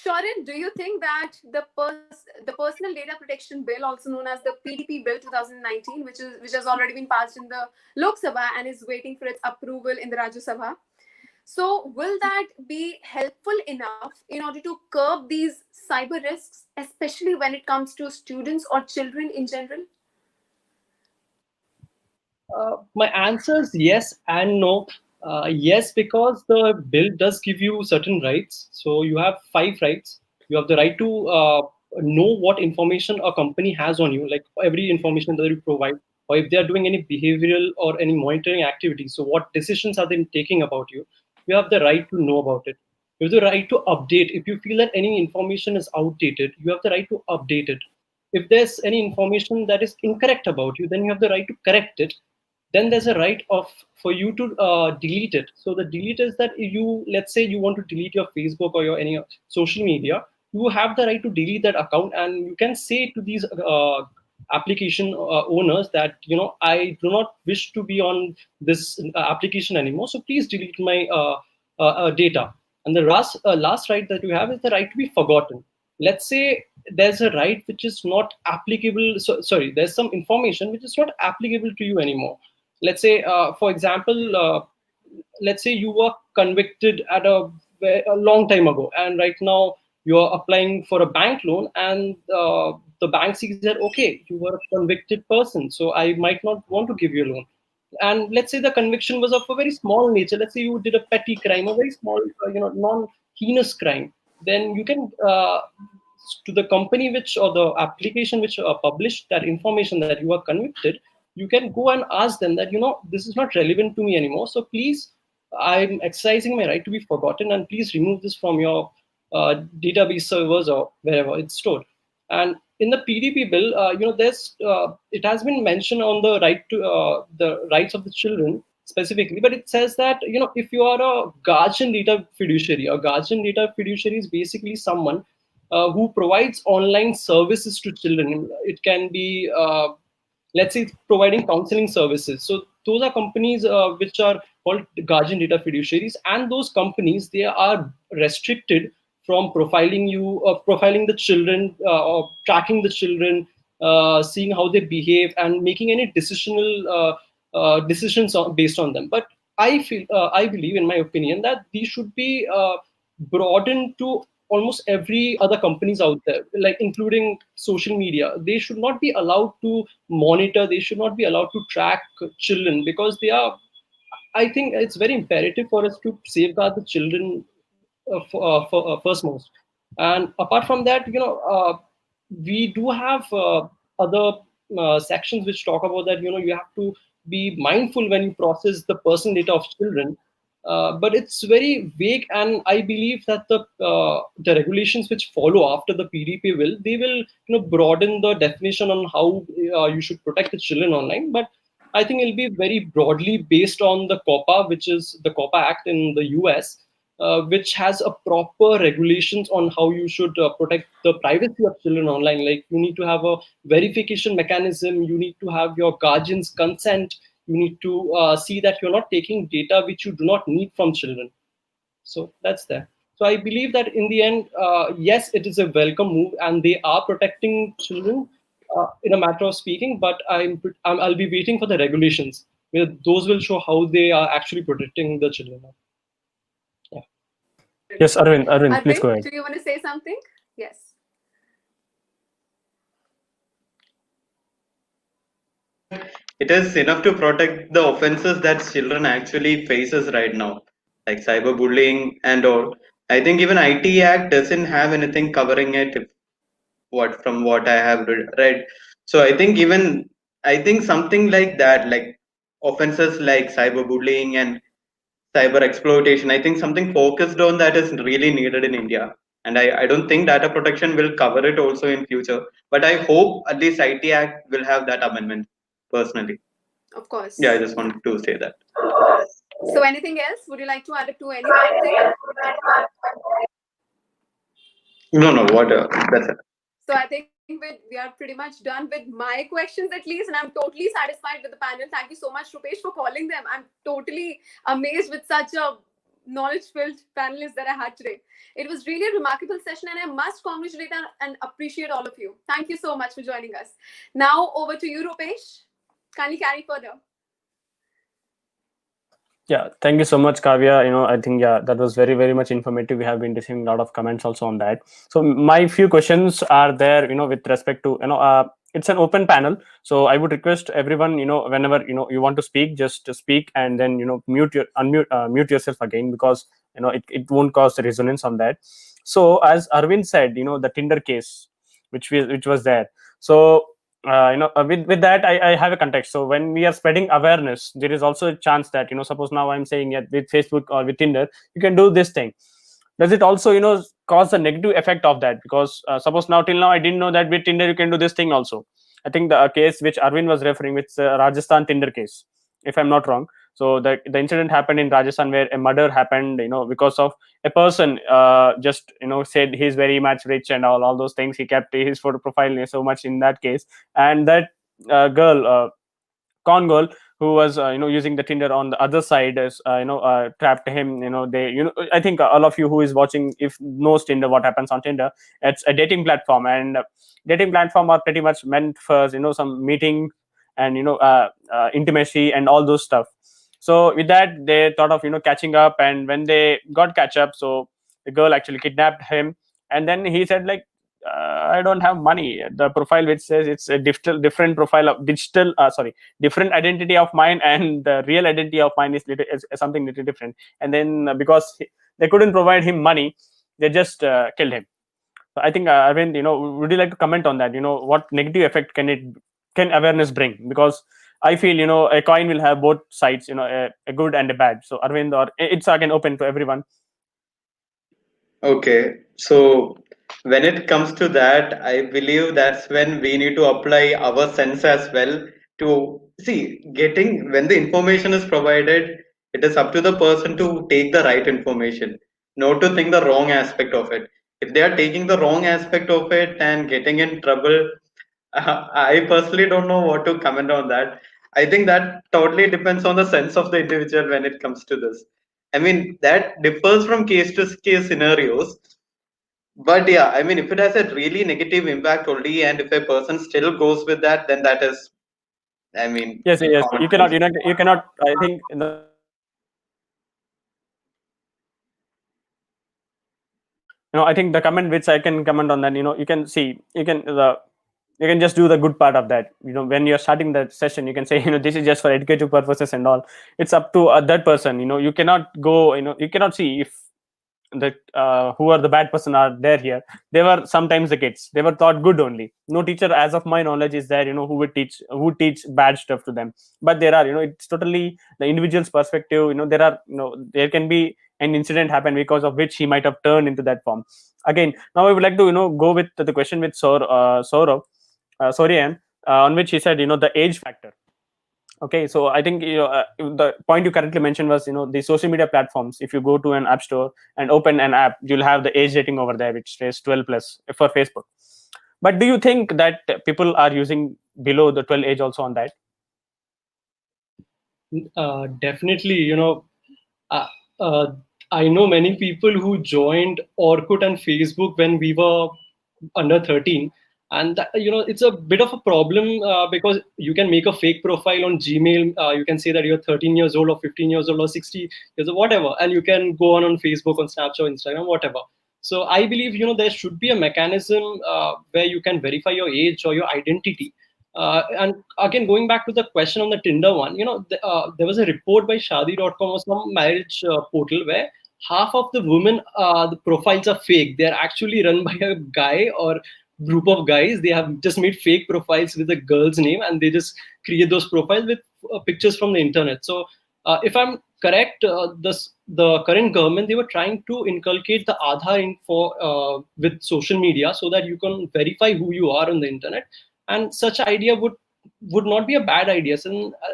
Sharan, do you think that the Personal Data Protection Bill, also known as the PDP Bill 2019, which has already been passed in the Lok Sabha and is waiting for its approval in the Rajya Sabha, so will that be helpful enough in order to curb these cyber risks, especially when it comes to students or children in general? My answer is yes and no. Yes, because the bill does give you certain rights. So you have 5 rights. You have the right to know what information a company has on you, like every information that you provide, or if they are doing any behavioral or any monitoring activities. So what decisions are they taking about you? You have the right to know about it. You have the right to update. If you feel that any information is outdated, you have the right to update it. If there's any information that is incorrect about you, then you have the right to correct it. Then there's a right of for you to delete it. So the delete is that you, let's say you want to delete your Facebook or your any social media, you have the right to delete that account, and you can say to these application owners that, I do not wish to be on this application anymore, so please delete my data. And the last right that you have is the right to be forgotten. Let's say there's a right which is not applicable, sorry, there's some information which is not applicable to you anymore. Let's say, for example, let's say you were convicted at a long time ago, and right now you are applying for a bank loan, and the bank sees that, okay, you were a convicted person, so I might not want to give you a loan. And let's say the conviction was of a very small nature. Let's say you did a petty crime, a very small, non heinous crime. Then you can to the company which, or the application which published that information that you are convicted, you can go and ask them that, this is not relevant to me anymore, so please, I'm exercising my right to be forgotten, and please remove this from your database servers or wherever it's stored. And in the PDP bill, there's it has been mentioned on the right to the rights of the children specifically, but it says that, if you are a guardian data fiduciary, a guardian data fiduciary is basically someone who provides online services to children. It can be, let's say, providing counseling services. So those are companies which are called guardian data fiduciaries, and those companies, they are restricted from profiling you, profiling the children, or tracking the children, seeing how they behave, and making any decisions based on them. But I believe, in my opinion, that these should be broadened to almost every other companies out there, like including social media. They should not be allowed to monitor, they should not be allowed to track children, because they are, I think it's very imperative for us to safeguard the children first most. And apart from that, we do have other sections which talk about that, you have to be mindful when you process the personal data of children. But it's very vague, and I believe that the regulations which follow after the PDP will, they will, broaden the definition on how you should protect the children online. But I think it'll be very broadly based on the COPPA, which is the COPPA Act in the US, which has a proper regulations on how you should protect the privacy of children online. Like, you need to have a verification mechanism, you need to have your guardian's consent, you need to see that you're not taking data which you do not need from children. So that's there. So I believe that in the end, yes, it is a welcome move, and they are protecting children in a matter of speaking. But I'll be waiting for the regulations, where those will show how they are actually protecting the children. Yeah. Yes, Aravind, please go ahead. Do you want to say something? Yes. It is enough to protect the offenses that children actually faces right now, like cyberbullying and all. I think even IT Act doesn't have anything covering it. From what I have read, so I think something like that, like offenses like cyberbullying and cyber exploitation. I think something focused on that is really needed in India, and I don't think data protection will cover it also in future. But I hope at least IT Act will have that amendment. Personally. Of course. Yeah, I just wanted to say that. So anything else? Would you like to add up to anything? No, what? That's it. So I think we are pretty much done with my questions, at least, and I'm totally satisfied with the panel. Thank you so much, Rupesh, for calling them. I'm totally amazed with such a knowledge-filled panelists that I had today. It was really a remarkable session, and I must congratulate and appreciate all of you. Thank you so much for joining us. Now over to you, Rupesh. Kindly carry further. Yeah, thank you so much, Kavya. I think that was very, very much informative. We have been receiving a lot of comments also on that. So my few questions are there, with respect to it's an open panel. So I would request everyone, whenever you want to speak, just to speak, and then mute yourself again, because it won't cause the resonance on that. So as Aravind said, the Tinder case, which was there. So with that, I have a context. So when we are spreading awareness, there is also a chance that suppose now I'm saying it with Facebook or with Tinder, you can do this thing. Does it also cause the negative effect of that? Because suppose now, till now, I didn't know that with Tinder you can do this thing also. I think the case which Arvind was referring, with Rajasthan Tinder case, if I'm not wrong. So the incident happened in Rajasthan, where a murder happened, because of a person just said he's very much rich and all those things. He kept his photo profile so much in that case, and that girl, con girl, who was using the Tinder on the other side, as trapped him. I think all of you who is watching, if knows Tinder, what happens on Tinder, it's a dating platform, and dating platform are pretty much meant for some meeting and intimacy and all those stuff. So with that, they thought of catching up, and when they got catch up, so the girl actually kidnapped him, and then he said like, I don't have money. The profile which says it's a different profile of different identity of mine, and the real identity of mine is something little different. And then because they couldn't provide him money, they just killed him. So I think Arvind, would you like to comment on that? What negative effect can awareness bring? Because I feel a coin will have both sides, a good and a bad. So Arvind, or it's again open to everyone. Okay, so when it comes to that, I believe that's when we need to apply our sense as well to see getting when the information is provided, it is up to the person to take the right information, not to think the wrong aspect of it. If they are taking the wrong aspect of it and getting in trouble, I personally don't know what to comment on that. I think that totally depends on the sense of the individual when it comes to this. I mean, that differs from case to case scenarios. But yeah, I mean, if it has a really negative impact only, and if a person still goes with that, then that is, I mean, Yes, yes. common You cannot, sense. you cannot. I think I think the comment which I can comment on that, you can see, you can just do the good part of that. When you're starting the session, you can say, this is just for educative purposes and all. It's up to that person. You cannot go. You cannot see if the who are the bad person are there here. They were sometimes the kids. They were taught good only. No teacher, as of my knowledge, is there. Who teach bad stuff to them. But there are. It's totally the individual's perspective. There can be an incident happen because of which he might have turned into that form. Again, now I would like to go with the question with Saurav, Sourayan, on which he said the age factor. Okay, so I think the point you currently mentioned was the social media platforms. If you go to an app store and open an app, you'll have the age rating over there, which says 12 plus for Facebook. But do you think that people are using below the 12 age also on that? Definitely, uh, uh, I know many people who joined Orkut and Facebook when we were under 13, and it's a bit of a problem because you can make a fake profile on Gmail. You can say that you're 13 years old or 15 years old or 60 years old, whatever, and you can go on Facebook, on Snapchat, Instagram, whatever. So I believe there should be a mechanism where you can verify your age or your identity. And again, going back to the question on the Tinder one, there was a report by Shadi.com or some marriage portal where half of the women, the profiles are fake. They're actually run by a guy or group of guys. They have just made fake profiles with a girl's name, and they just create those profiles with pictures from the internet. So if I'm correct, the current government, they were trying to inculcate the Aadhaar info with social media so that you can verify who you are on the internet. And such idea would not be a bad idea.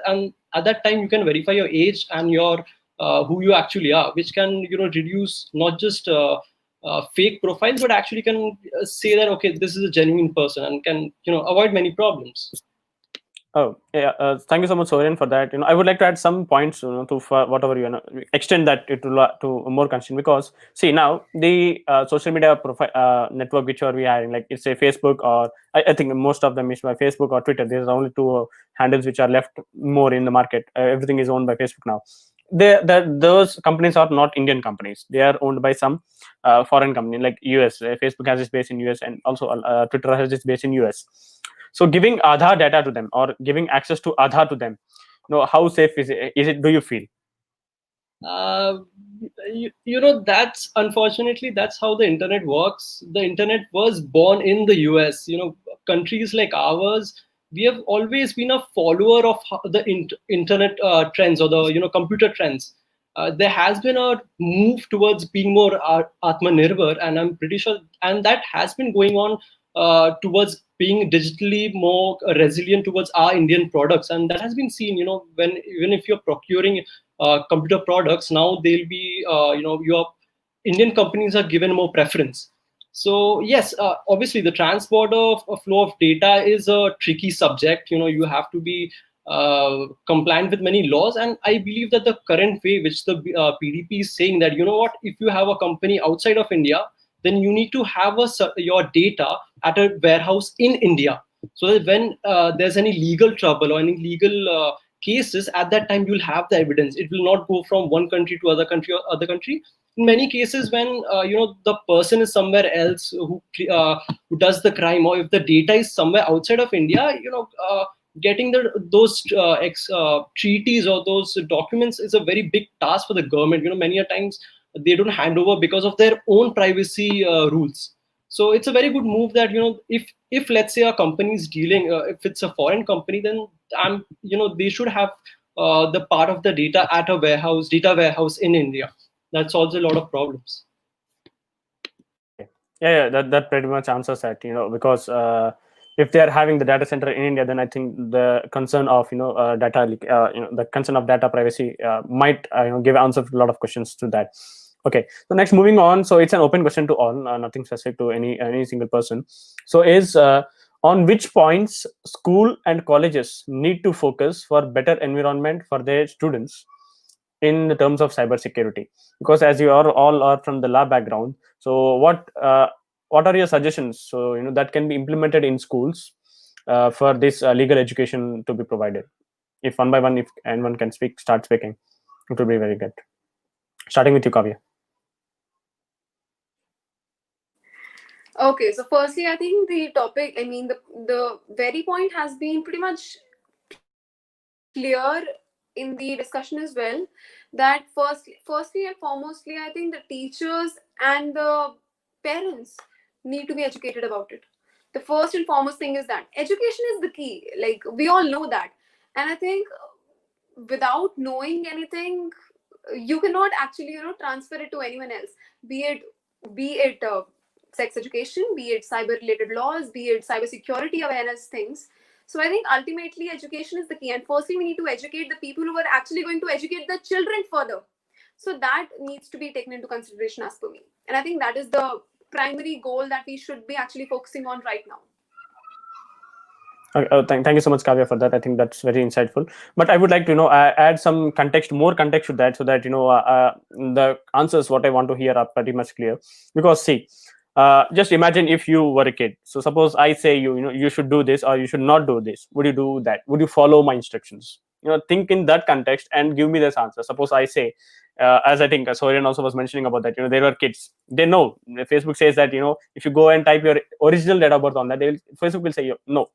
And at that time, you can verify your age and your who you actually are, which can reduce not just fake profiles, but actually can say that okay, this is a genuine person, and can avoid many problems. Oh, yeah. Thank you so much, Sourayan, for that. I would like to add some points, to for whatever extend that it to more constant, because see now the social media profile network which are we having, like it's a Facebook, or I think most of them is by Facebook or Twitter. There's only two handles which are left more in the market. Everything is owned by Facebook now. Those companies are not Indian companies. They are owned by some foreign company like US. Facebook has its base in US, and also Twitter has its base in US. So giving Aadhaar data to them or giving access to Aadhaar to them, how safe is it? Do you feel? uh, that's unfortunately that's how the internet works. The internet was born in the US. Countries like ours, we have always been a follower of the internet trends, or the computer trends. There has been a move towards being more atmanirbhar, and I'm pretty sure, and that has been going on towards being digitally more resilient towards our Indian products, and that has been seen. When even if you're procuring computer products now, they'll be your Indian companies are given more preference. So yes, obviously the transborder flow of data is a tricky subject. You have to be compliant with many laws, and I believe that the current way which the PDP is saying that, what, if you have a company outside of India, then you need to have your data at a warehouse in India, so that when there's any legal trouble or any legal cases, at that time you'll have the evidence. It will not go from one country to other country. In many cases, when the person is somewhere else who does the crime, or if the data is somewhere outside of India, getting those treaties or those documents is a very big task for the government. Many a times they don't hand over because of their own privacy rules. So it's a very good move that, if let's say a company is dealing, if it's a foreign company, then they should have the part of the data at a data warehouse in India. That solves a lot of problems. Yeah, that pretty much answers that. Because if they are having the data center in India, then I think the concern of data the concern of data privacy might give answer to a lot of questions to that. Okay, so next, moving on. So it's an open question to all, nothing specific to any single person. So is on which points school and colleges need to focus for better environment for their students in the terms of cybersecurity? Because as you are all are from the lab background, so what are your suggestions, so that can be implemented in schools for this legal education to be provided? If one by one, if anyone can start speaking, it would be very good. Starting with you, Kavya. Okay, so firstly, I think the topic, I mean, the very point has been pretty much clear in the discussion as well. That firstly and foremostly, I think the teachers and the parents need to be educated about it. The first and foremost thing is that education is the key. Like, we all know that, and I think without knowing anything, you cannot actually transfer it to anyone else. Be it sex education, be it cyber related laws, be it cyber security awareness things. So I think ultimately education is the key, and firstly we need to educate the people who are actually going to educate the children further. So that needs to be taken into consideration as per me, and I think that is the primary goal that we should be actually focusing on right now. Thank you so much, Kavya, for that. I think that's very insightful. But I would like to add some more context to that, so that the answers what I want to hear are pretty much clear. Because see, just imagine if you were a kid. So suppose I say you should do this or you should not do this. Would you do that? Would you follow my instructions? Think in that context and give me this answer. Suppose I say, as I think Sourayan also was mentioning about that, there were kids. They know Facebook says that if you go and type your original date of birth on that, Facebook will say no,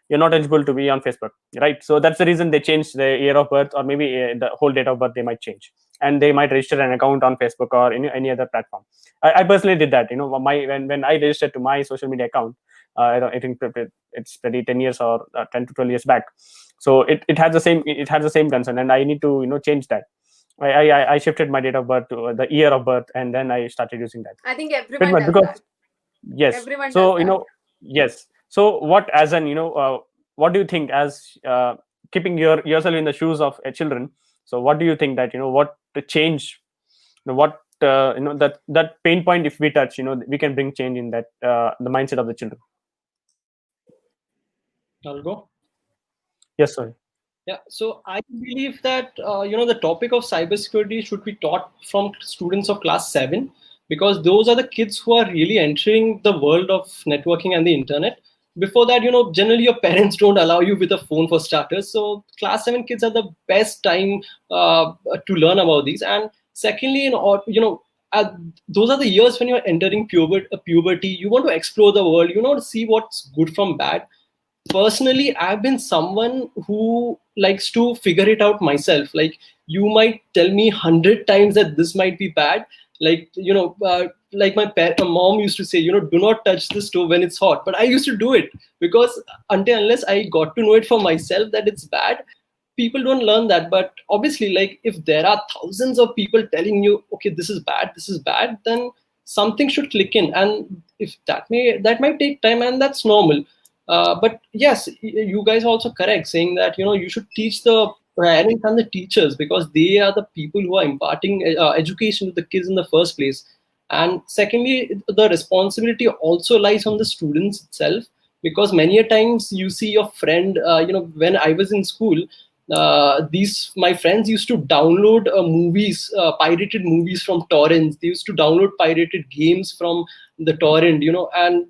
you're not eligible to be on Facebook, right? So that's the reason they changed the year of birth, or maybe the whole date of birth they might change, and they might register an account on Facebook or any other platform. I personally did that. When I registered to my social media account, I think it's pretty 10 years or 10 to 12 years back. So it has the same concern, and I need to change that. I shifted my date of birth to the year of birth, and then I started using that. I think Pretty everyone much does because that. yes. Everyone So does that. yes. So what do you think, as keeping yourself in the shoes of children? So what do you think that what to change? What that pain point, if we touch, we can bring change in that the mindset of the children. I'll go. Yes, sorry. Yeah, so I believe that the topic of cybersecurity should be taught from students of class 7, because those are the kids who are really entering the world of networking and the internet. Before that, generally your parents don't allow you with a phone for starters. So class 7 kids are the best time to learn about these. And secondly, uh, those are the years when you're entering puberty. You want to explore the world. You want to see what's good from bad. Personally, I've been someone who likes to figure it out myself. Like, you might tell me 100 times that this might be bad. Like, like my mom used to say, do not touch the stove when it's hot, but I used to do it, because unless I got to know it for myself that it's bad, people don't learn that. But obviously, like, if there are thousands of people telling you, okay, this is bad, then something should click in. And if that might take time, and that's normal. But yes, you guys are also correct saying that you should teach the parents and the teachers, because they are the people who are imparting education to the kids in the first place. And secondly, the responsibility also lies on the students itself, because many a times you see your friend. When I was in school, these my friends used to download movies, pirated movies from torrents. They used to download pirated games from the torrent, and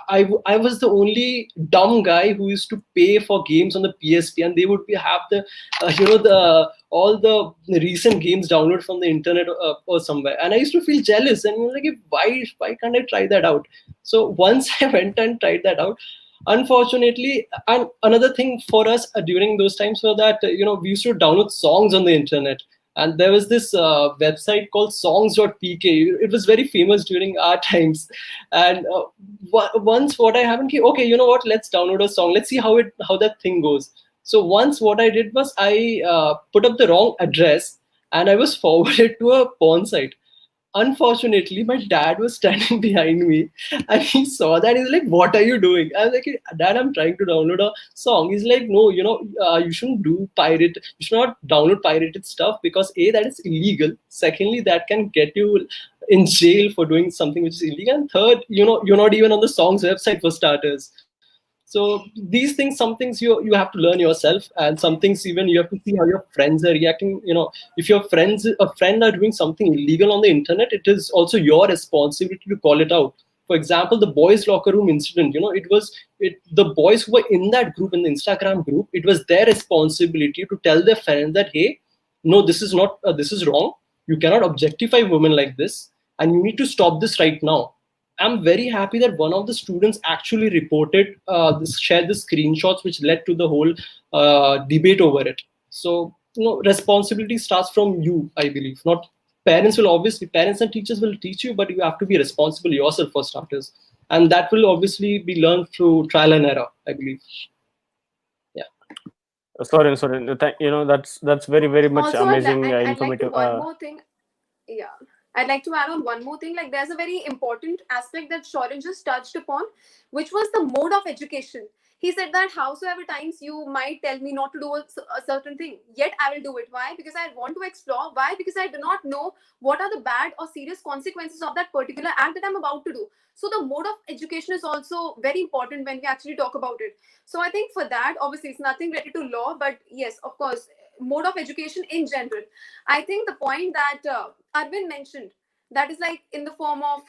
I was the only dumb guy who used to pay for games on the PSP, and they would have the the all the recent games downloaded from the internet or somewhere. And I used to feel jealous, and like, why can't I try that out? So once I went and tried that out, unfortunately. And another thing for us during those times were that we used to download songs on the internet. And there was this website called songs.pk. It was very famous during our times. And once what I happened, okay, you know what, let's download a song, let's see how that thing goes. So once what I did was I put up the wrong address, and I was forwarded to a porn site. Unfortunately, my dad was standing behind me, and he saw that. He's like, "What are you doing?" I was like, "Dad, I'm trying to download a song." He's like, "No, you shouldn't do pirate. You should not download pirated stuff, because A, that is illegal. Secondly, that can get you in jail for doing something which is illegal. And third, you're not even on the song's website for starters." So these things, some things you have to learn yourself, and some things even you have to see how your friends are reacting. If your friend are doing something illegal on the internet, it is also your responsibility to call it out. For example, the boys locker room incident, the boys who were in that group, in the Instagram group, it was their responsibility to tell their friends that, hey, no, this is not this is wrong. You cannot objectify women like this, and you need to stop this right now. I'm very happy that one of the students actually reported shared the screenshots, which led to the whole debate over it. So, responsibility starts from you, I believe. Not parents and teachers will teach you, but you have to be responsible yourself for starters, and that will obviously be learned through trial and error, I believe. Yeah. Sorry. That's very, very much Also, amazing, I'd like to informative. one more thing. Yeah. I'd like to add on one more thing. Like, there's a very important aspect that Sourayan just touched upon, which was the mode of education. He said that howsoever times you might tell me not to do a certain thing, yet I will do it. Why? Because I want to explore. Why? Because I do not know what are the bad or serious consequences of that particular act that I'm about to do. So the mode of education is also very important when we actually talk about it. So I think for that, obviously, it's nothing related to law, but yes, of course, mode of education in general. I think the point that Aravind mentioned, that is like in the form of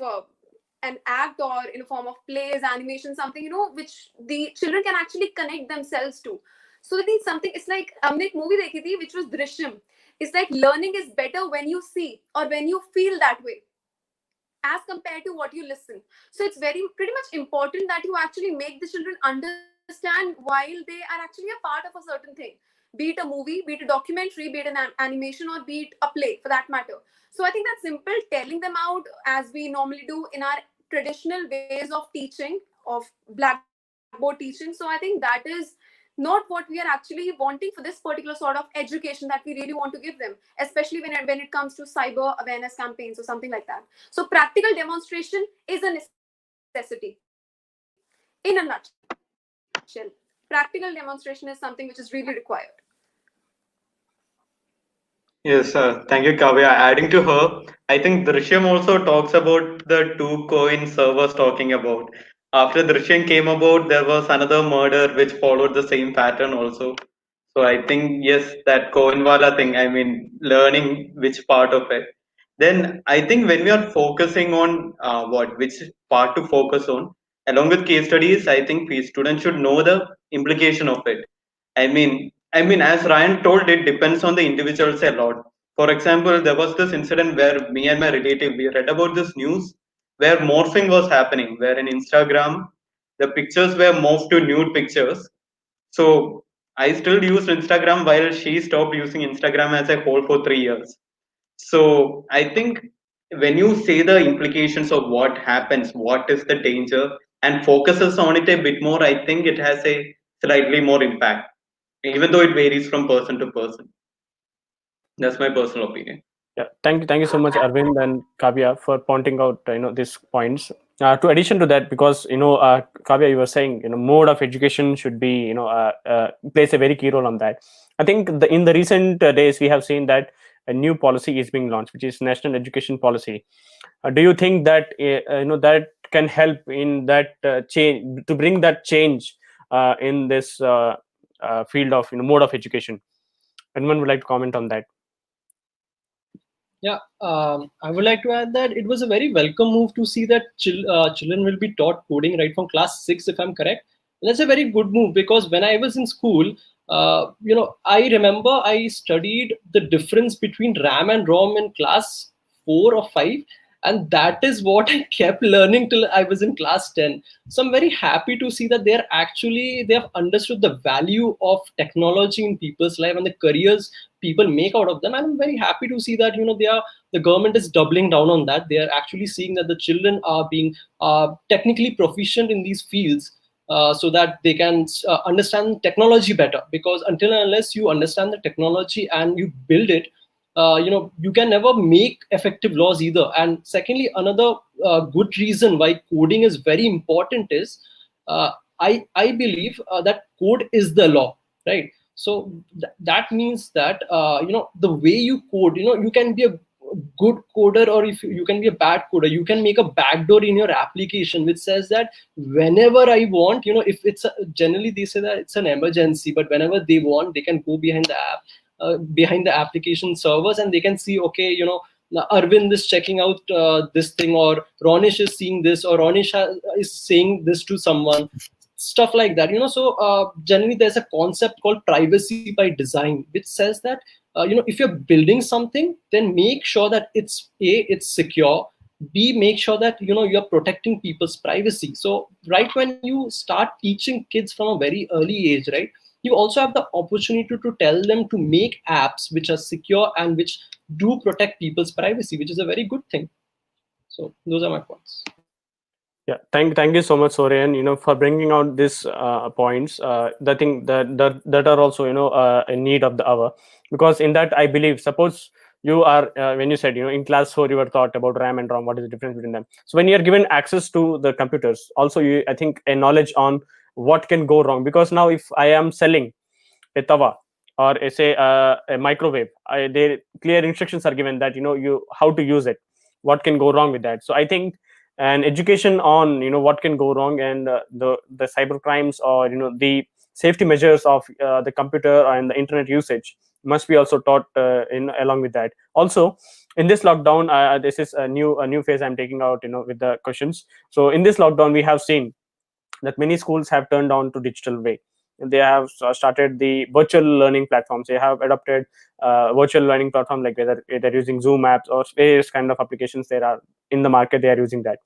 an act or in the form of plays, animation, something, which the children can actually connect themselves to. So I think something, it's like, हमने एक movie देखी थी, which was Drishyam. It's like learning is better when you see or when you feel that way, as compared to what you listen. So it's pretty much important that you actually make the children understand while they are actually a part of a certain thing, be it a movie, be it a documentary, be it an animation, or be it a play for that matter. So I think that simple telling them out, as we normally do in our traditional ways of teaching, of blackboard teaching. So I think that is not what we are actually wanting for this particular sort of education that we really want to give them, especially when it comes to cyber awareness campaigns or something like that. So practical demonstration is a necessity. In a nutshell, practical demonstration is something which is really required. Yes, thank you, Kavya. Adding to her, I think Drishyam also talks about the two coin servers talking about. After Drishyam came about, there was another murder which followed the same pattern also. So I think, yes, that Coinwala thing, I mean, learning which part of it. Then I think when we are focusing on which part to focus on, along with case studies, I think we students should know the implication of it. As Ryan told, it depends on the individuals a lot. For example, there was this incident where me and my relative, we read about this news where morphing was happening, where in Instagram, the pictures were morphed to nude pictures. So I still used Instagram while she stopped using Instagram as a whole for 3 years. So I think when you say the implications of what happens, what is the danger, and focuses on it a bit more, I think it has a slightly more impact, even though it varies from person to person. That's my personal opinion. Yeah, thank you so much, Arvind and Kavya, for pointing out these points. To addition to that, because Kavya, you were saying mode of education should be plays a very key role on that. I think in the recent days we have seen that a new policy is being launched, which is National Education Policy. Do you think that that can help in that change, to bring that change in this field of mode of education? Anyone would like to comment on that? Yeah, I would like to add that it was a very welcome move to see that children will be taught coding right from class 6, if I'm correct. That's a very good move, because when I was in school, I remember I studied the difference between RAM and ROM in class 4 or 5, and that is what I kept learning till I was in class 10. So I'm very happy to see that they have understood the value of technology in people's life and the careers people make out of them. I'm very happy to see that the government is doubling down on that. They are actually seeing that the children are being technically proficient in these fields, so that they can understand technology better. Because until and unless you understand the technology and you build it, you can never make effective laws either. And secondly, another good reason why coding is very important is, I believe that code is the law, right? So that means that the way you code, you can be a good coder, or if you can be a bad coder, you can make a backdoor in your application which says that whenever I want, if it's generally they say that it's an emergency, but whenever they want, they can go behind the app, behind the application servers, and they can see, okay, now Arvind is checking out this thing, or Ronish is seeing this, or Ronish is saying this to someone, stuff like that. So generally there's a concept called privacy by design, which says that if you're building something, then make sure that it's secure. B, make sure that you're protecting people's privacy. So right when you start teaching kids from a very early age, right, you also have the opportunity to tell them to make apps which are secure and which do protect people's privacy, which is a very good thing. So those are my points. Yeah, thank you so much, Sourayan, for bringing out these points. The thing that are also in need of the hour, because in that I believe, suppose you are when you said in class 4 you were taught about RAM and ROM, what is the difference between them. So when you are given access to the computers, also I think a knowledge on what can go wrong, because now if I am selling a tawa or say a microwave, their clear instructions are given that you how to use it, what can go wrong with that. So I think an education on what can go wrong, and the cyber crimes, or the safety measures of the computer and the internet usage must be also taught in along with that. Also in this lockdown, this is a new phase I'm taking out with the questions. So in this lockdown we have seen that many schools have turned on to digital way. They have started the virtual learning platforms. They have adopted virtual learning platform, like whether they're using Zoom apps or various kind of applications there are in the market, they are using that.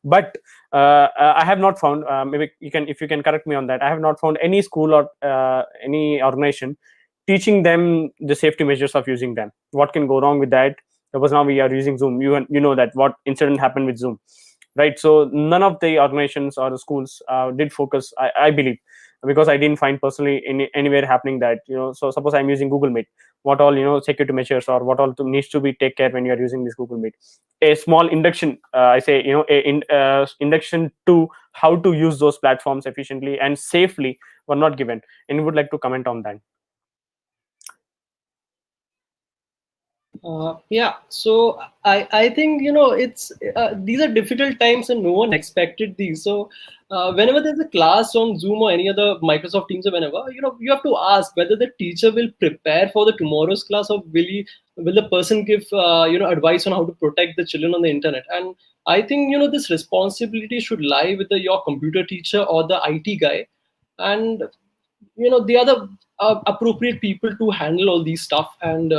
But I have not found, maybe if you can correct me on that, I have not found any school or any organization teaching them the safety measures of using them, what can go wrong with that. Because now we are using Zoom, you know that what incident happened with Zoom, right? So none of the organizations or the schools did focus, I believe, because I didn't find personally anywhere happening that so suppose I'm using Google Meet, what all security measures or what all needs to be take care when you are using this Google Meet. A small induction, I say induction to how to use those platforms efficiently and safely were not given. And would like to comment on that? Yeah, so I think it's these are difficult times and no one expected these. So whenever there's a class on Zoom or any other Microsoft Teams or whenever, you have to ask whether the teacher will prepare for the tomorrow's class, or will the person give advice on how to protect the children on the internet. And I think this responsibility should lie with your computer teacher or the IT guy, and they are the appropriate people to handle all these stuff. And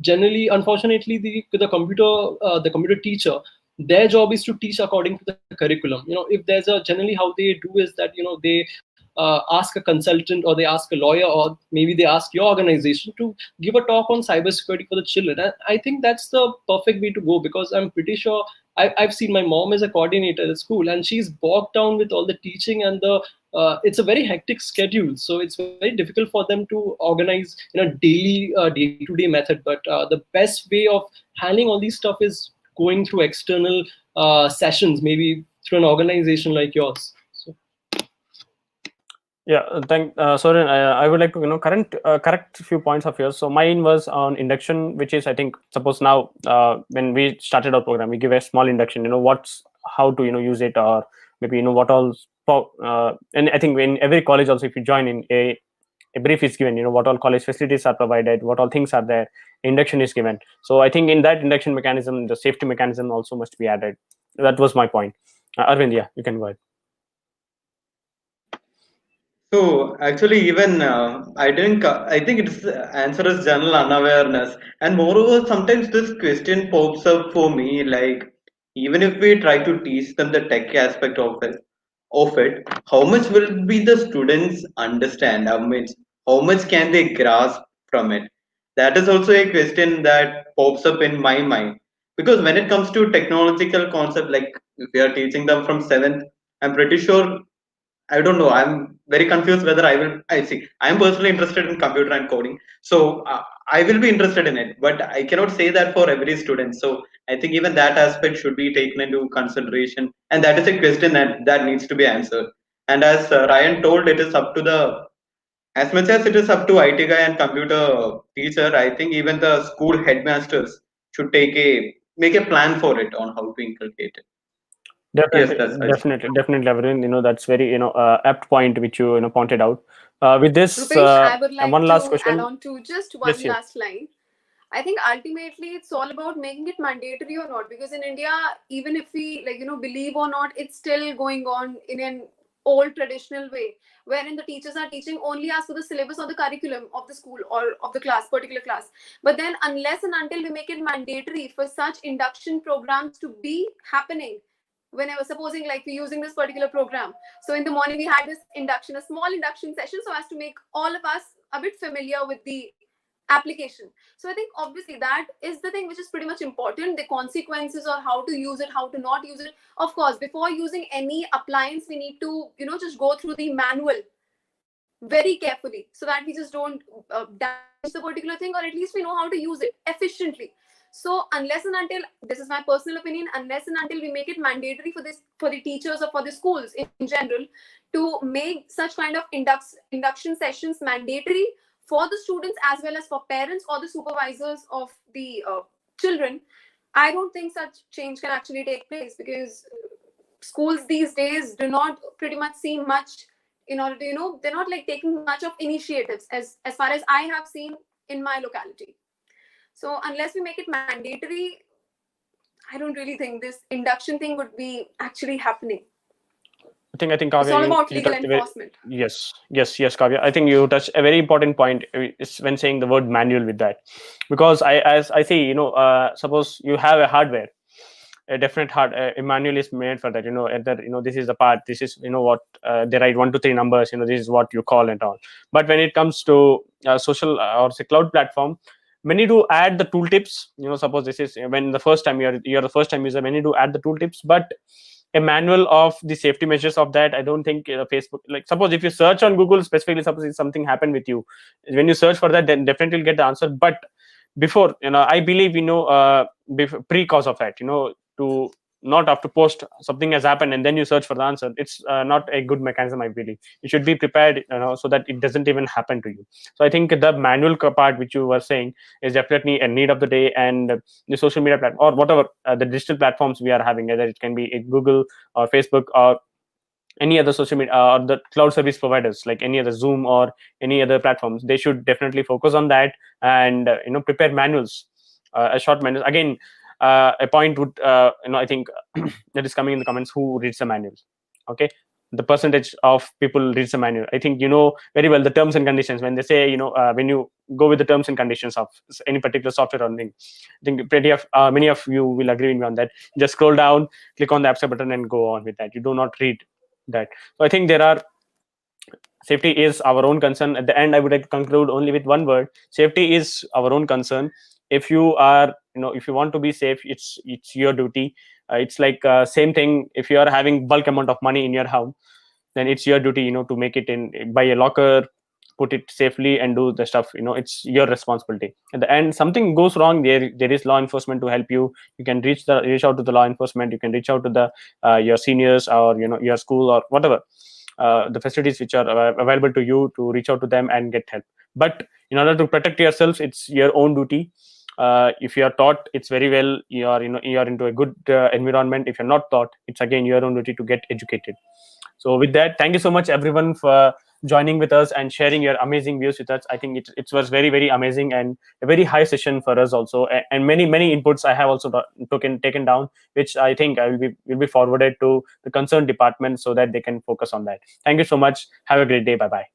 generally, unfortunately, the computer teacher, their job is to teach according to the curriculum. If there's a generally how they do is that they ask a consultant, or they ask a lawyer, or maybe they ask your organization to give a talk on cybersecurity for the children. And I think that's the perfect way to go, because I'm pretty sure I've seen my mom as a coordinator at school, and she's bogged down with all the teaching and the it's a very hectic schedule, so it's very difficult for them to organize daily day-to-day method. But the best way of handling all these stuff is going through external sessions, maybe through an organization like yours. So. Yeah, Sourayan, I would like to correct a few points of yours. So mine was on induction, which is, I think, suppose now when we started our program, we give a small induction. What's how to use it, or maybe what all. And I think in every college also, if you join in, a brief is given. What all college facilities are provided, what all things are there. Induction is given. So I think in that induction mechanism, the safety mechanism also must be added. That was my point. Aravind, yeah, you can go ahead. So actually, even I think it's answer is general unawareness, and moreover, sometimes this question pops up for me, like even if we try to teach them the tech aspect of it, how much will be the students understand? How much can they grasp from it? That is also a question that pops up in my mind, because when it comes to technological concept, like if we are teaching them from seventh, I'm pretty sure I don't know. I'm very confused whether I will. I see. I am personally interested in computer and coding, so I will be interested in it. But I cannot say that for every student. So I think even that aspect should be taken into consideration, and that is a question that needs to be answered. And as Ryan told, it is up to the as much as it is up to IT guy and computer teacher. I think even the school headmasters should make a plan for it on how to inculcate it. Yes, Definitely, that's I see. definitely, Aravind. That's very apt point which you pointed out. With this, Rupesh, I would like one last to add question. on to just Yes, one yes. last line. I think ultimately it's all about making it mandatory or not, because in India, even if we believe or not, it's still going on in an old traditional way, wherein the teachers are teaching only as per the syllabus or the curriculum of the school or of the particular class. But then unless and until we make it mandatory for such induction programs to be happening, whenever supposing like we're using this particular program, so in the morning we had this induction, a small induction session, so as to make all of us a bit familiar with the application. So I think obviously that is the thing which is pretty much important, the consequences or how to use it, how to not use it. Of course, before using any appliance, we need to just go through the manual very carefully, so that we just don't damage the particular thing, or at least we know how to use it efficiently. So unless and until, this is my personal opinion, unless and until we make it mandatory for the teachers or for the schools in general to make such kind of induction sessions mandatory for the students as well as for parents or the supervisors of the children, I don't think such change can actually take place, because schools these days do not pretty much see much in order to they're not like taking much of initiatives as far as I have seen in my locality. So unless we make it mandatory, I don't really think this induction thing would be actually happening. I think It's all Kavya, about you legal touched enforcement. yes, Kavya. I think you touched a very important point is when saying the word manual with that, because as I see, suppose you have a hardware, a definite a manual is made for that. Either this is the part, this is what they write 1 to 3 numbers. This is what you call and all. But when it comes to social or say cloud platform, many do add the tooltips. Suppose this is when the first time you're the first time user, many do add the tooltips, but a manual of the safety measures of that, I don't think Facebook, like suppose if you search on Google specifically, suppose if something happened with you, when you search for that, then definitely you'll get the answer. But before, I believe pre-cause of that, to not have to post something has happened and then you search for the answer. It's not a good mechanism, I believe. You should be prepared, so that it doesn't even happen to you. So I think the manual part which you were saying is definitely a need of the day. And the social media platform or whatever the digital platforms we are having, whether it can be Google or Facebook or any other social media or the cloud service providers like any other Zoom or any other platforms, they should definitely focus on that and prepare manuals, a short manuals. Again, a point would I think that is coming in the comments, who reads the manuals? Okay, the percentage of people reads the manual. I think very well the terms and conditions. When they say when you go with the terms and conditions of any particular software or link, I think many of you will agree with me on that. Just scroll down, click on the accept button, and go on with that. You do not read that. So I think safety is our own concern. At the end, I would like to conclude only with one word: safety is our own concern. If you are, if you want to be safe, it's your duty. It's like same thing. If you are having bulk amount of money in your house, then it's your duty, to make it in, buy a locker, put it safely, and do the stuff. It's your responsibility. At the end, something goes wrong, there is law enforcement to help you. You can reach out to the law enforcement. You can reach out to the your seniors, or your school, or whatever the facilities which are available to you, to reach out to them and get help. But in order to protect yourselves, it's your own duty. If you are taught, it's very well, you are into a good environment. If you're not taught, it's again your own duty to get educated. So with that, thank you so much everyone for joining with us and sharing your amazing views with us. I think it was very, very amazing and a very high session for us also, and many inputs I have also taken down, which I think will be forwarded to the concerned department so that they can focus on that. Thank you so much. Have a great day. Bye bye.